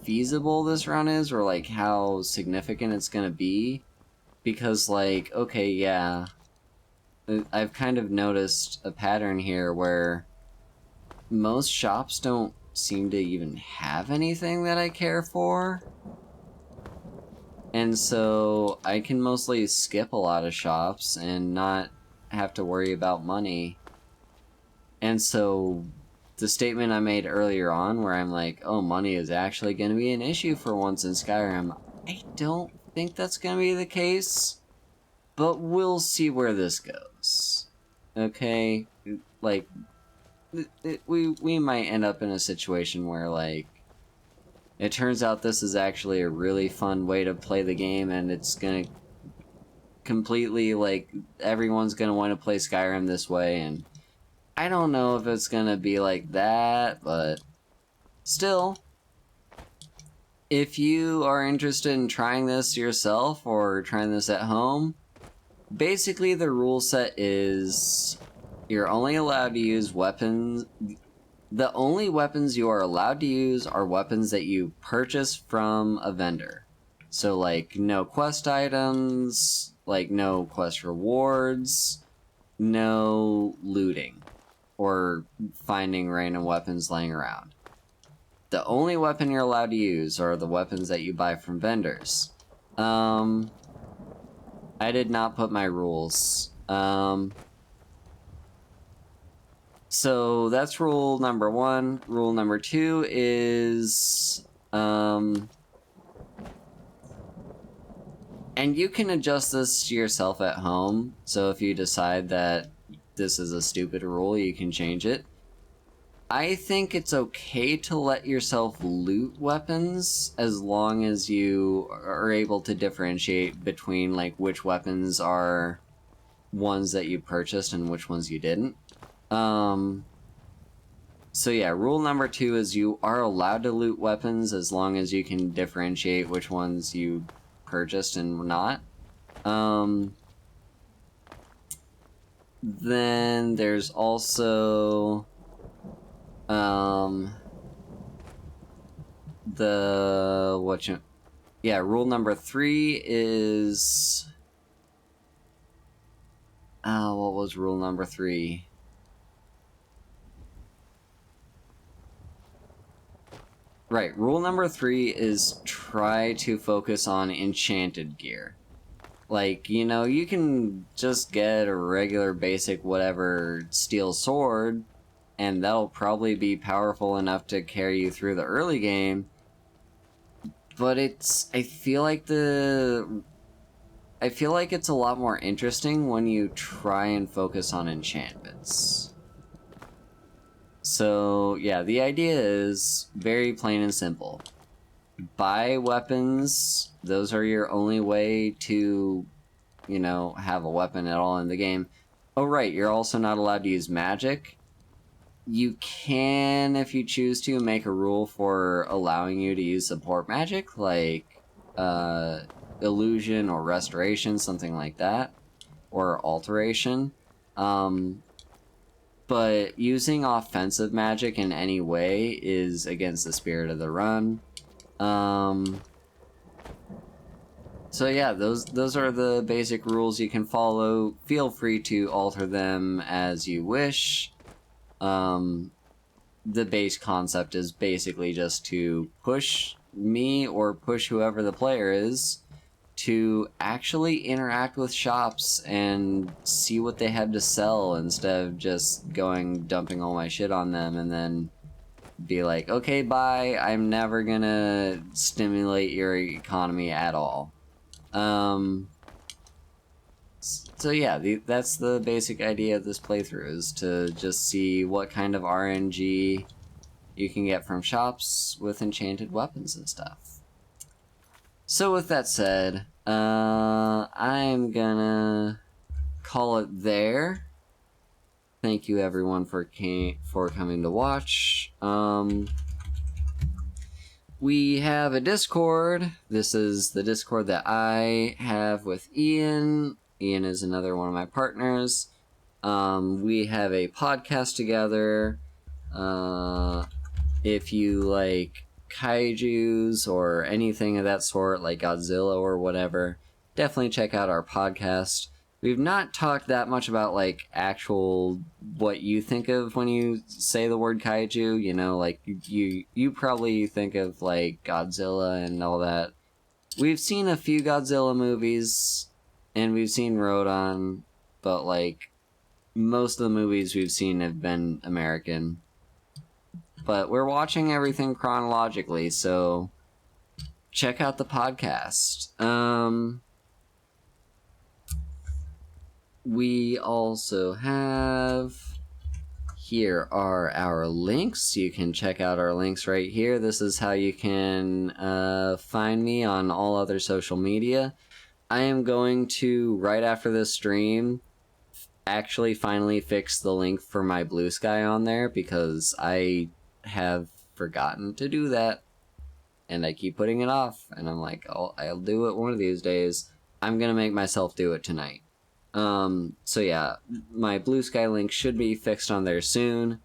feasible this run is, or, like, how significant it's gonna be. Because, like, okay, yeah, I've kind of noticed a pattern here where most shops don't seem to even have anything that I care for. And so I can mostly skip a lot of shops and not have to worry about money. And so the statement I made earlier on where I'm like, oh, money is actually going to be an issue for once in Skyrim, I don't think that's going to be the case. But we'll see where this goes. Okay? Like, we might end up in a situation where, like, it turns out this is actually a really fun way to play the game, and it's gonna completely, like, everyone's gonna want to play Skyrim this way, and I don't know if it's gonna be like that, but still, if you are interested in trying this yourself or trying this at home, basically the rule set is you're only allowed to use weapons. The only weapons you are allowed to use are weapons that you purchase from a vendor. So, like, no quest items, like, no quest rewards, no looting, or finding random weapons laying around. The only weapon you're allowed to use are the weapons that you buy from vendors. I did not put my rules. So that's rule number 1. Rule number 2 is, and you can adjust this yourself at home. So if you decide that this is a stupid rule, you can change it. I think it's okay to let yourself loot weapons as long as you are able to differentiate between, like, which weapons are ones that you purchased and which ones you didn't. So yeah, rule number 2 is you are allowed to loot weapons as long as you can differentiate which ones you purchased and not. Then there's also rule number 3 is what was rule number 3? Right, rule number 3 is try to focus on enchanted gear. Like, you know, you can just get a regular basic whatever steel sword, and that'll probably be powerful enough to carry you through the early game, but I feel like it's a lot more interesting when you try and focus on enchantments. So, yeah, the idea is very plain and simple. Buy weapons. Those are your only way to, you know, have a weapon at all in the game. Oh, right, you're also not allowed to use magic. You can, if you choose to, make a rule for allowing you to use support magic, like illusion or restoration, something like that, or alteration. But using offensive magic in any way is against the spirit of the run. So yeah, those are the basic rules you can follow. Feel free to alter them as you wish. The base concept is basically just to push me or push whoever the player is to actually interact with shops and see what they have to sell instead of just dumping all my shit on them and then be like, okay, bye, I'm never gonna stimulate your economy at all. So yeah, that's the basic idea of this playthrough, is to just see what kind of RNG you can get from shops with enchanted weapons and stuff. So with that said, I'm gonna call it there. Thank you everyone for coming to watch. We have a Discord. This is the Discord that I have with Ian. Ian is another one of my partners. We have a podcast together. If you like kaijus or anything of that sort, like Godzilla or whatever, definitely check out our podcast. We've not talked that much about, like, actual what you think of when you say the word kaiju, you know, like, you probably think of, like, Godzilla and all that. We've seen a few Godzilla movies, and we've seen Rodan, but, like, most of the movies we've seen have been American. But we're watching everything chronologically, so check out the podcast. We also have... Here are our links. You can check out our links right here. This is how you can find me on all other social media. I am going to, right after this stream, actually finally fix the link for my Blue Sky on there, because I have forgotten to do that. and I keep putting it off, and I'm like, oh, I'll do it one of these days. I'm gonna make myself do it tonight. So yeah, my Blue Sky link should be fixed on there soon.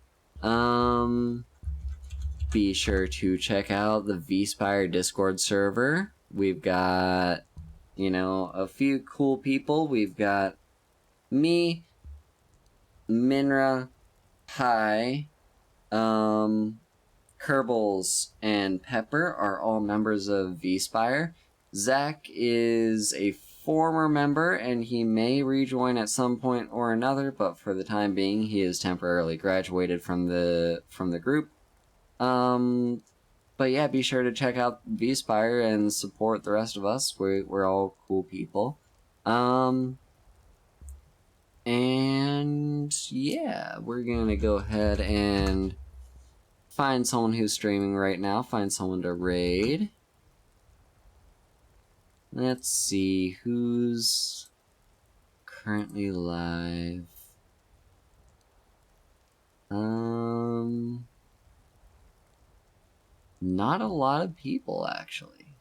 Be sure to check out the Vspire Discord server. We've got, you know, a few cool people. We've got me, Minra, Pi, Kerbals, and Pepper are all members of Vspire. Zach is a former member, and he may rejoin at some point or another, but for the time being, he is temporarily graduated from the group. But yeah, be sure to check out Vspire and support the rest of us. We're all cool people. And yeah, we're gonna go ahead and find someone who's streaming right now, find someone to raid. Let's see who's currently live. Not a lot of people, actually.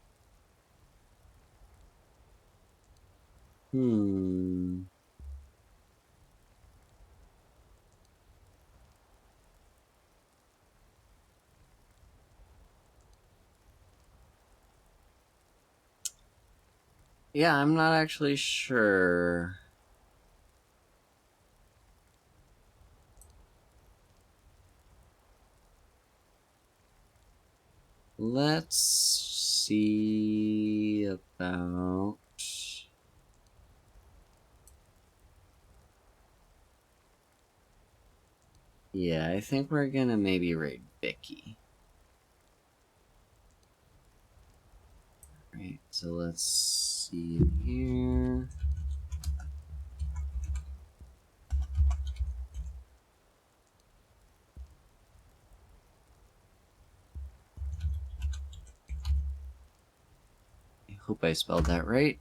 Yeah, I'm not actually sure. Let's see about... Yeah, I think we're gonna maybe raid Vicky. Right, so let's see here. I hope I spelled that right.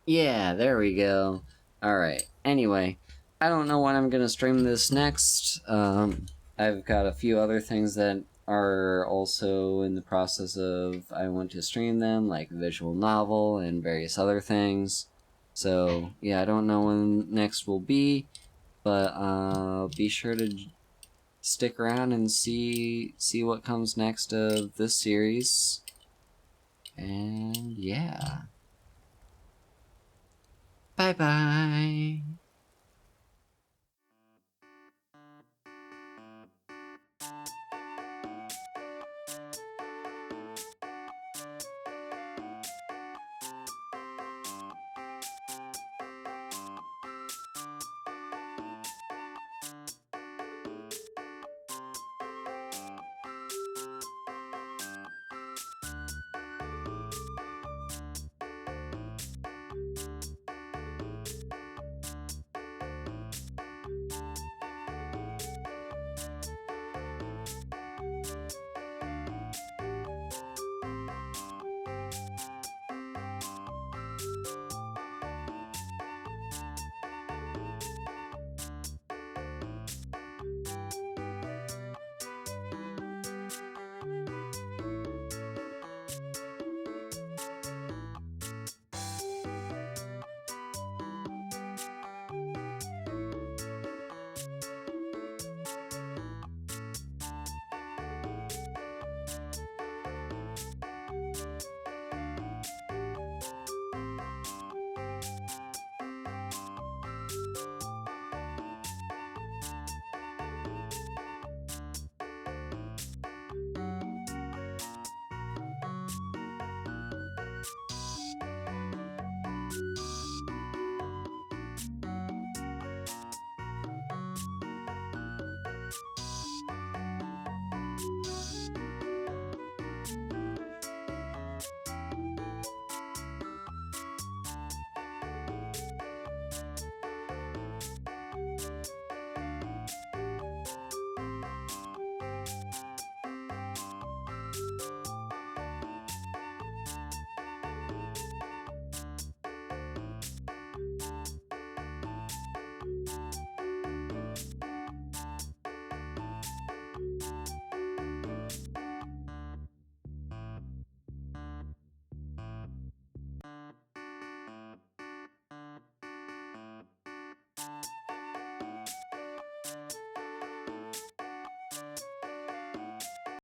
Yeah, there we go. Alright, anyway, I don't know when I'm gonna stream this next. I've got a few other things that are also in the process of I want to stream them, like visual novel and various other things. So, yeah, I don't know when next will be, but be sure to stick around and see what comes next of this series. And yeah. Bye-bye.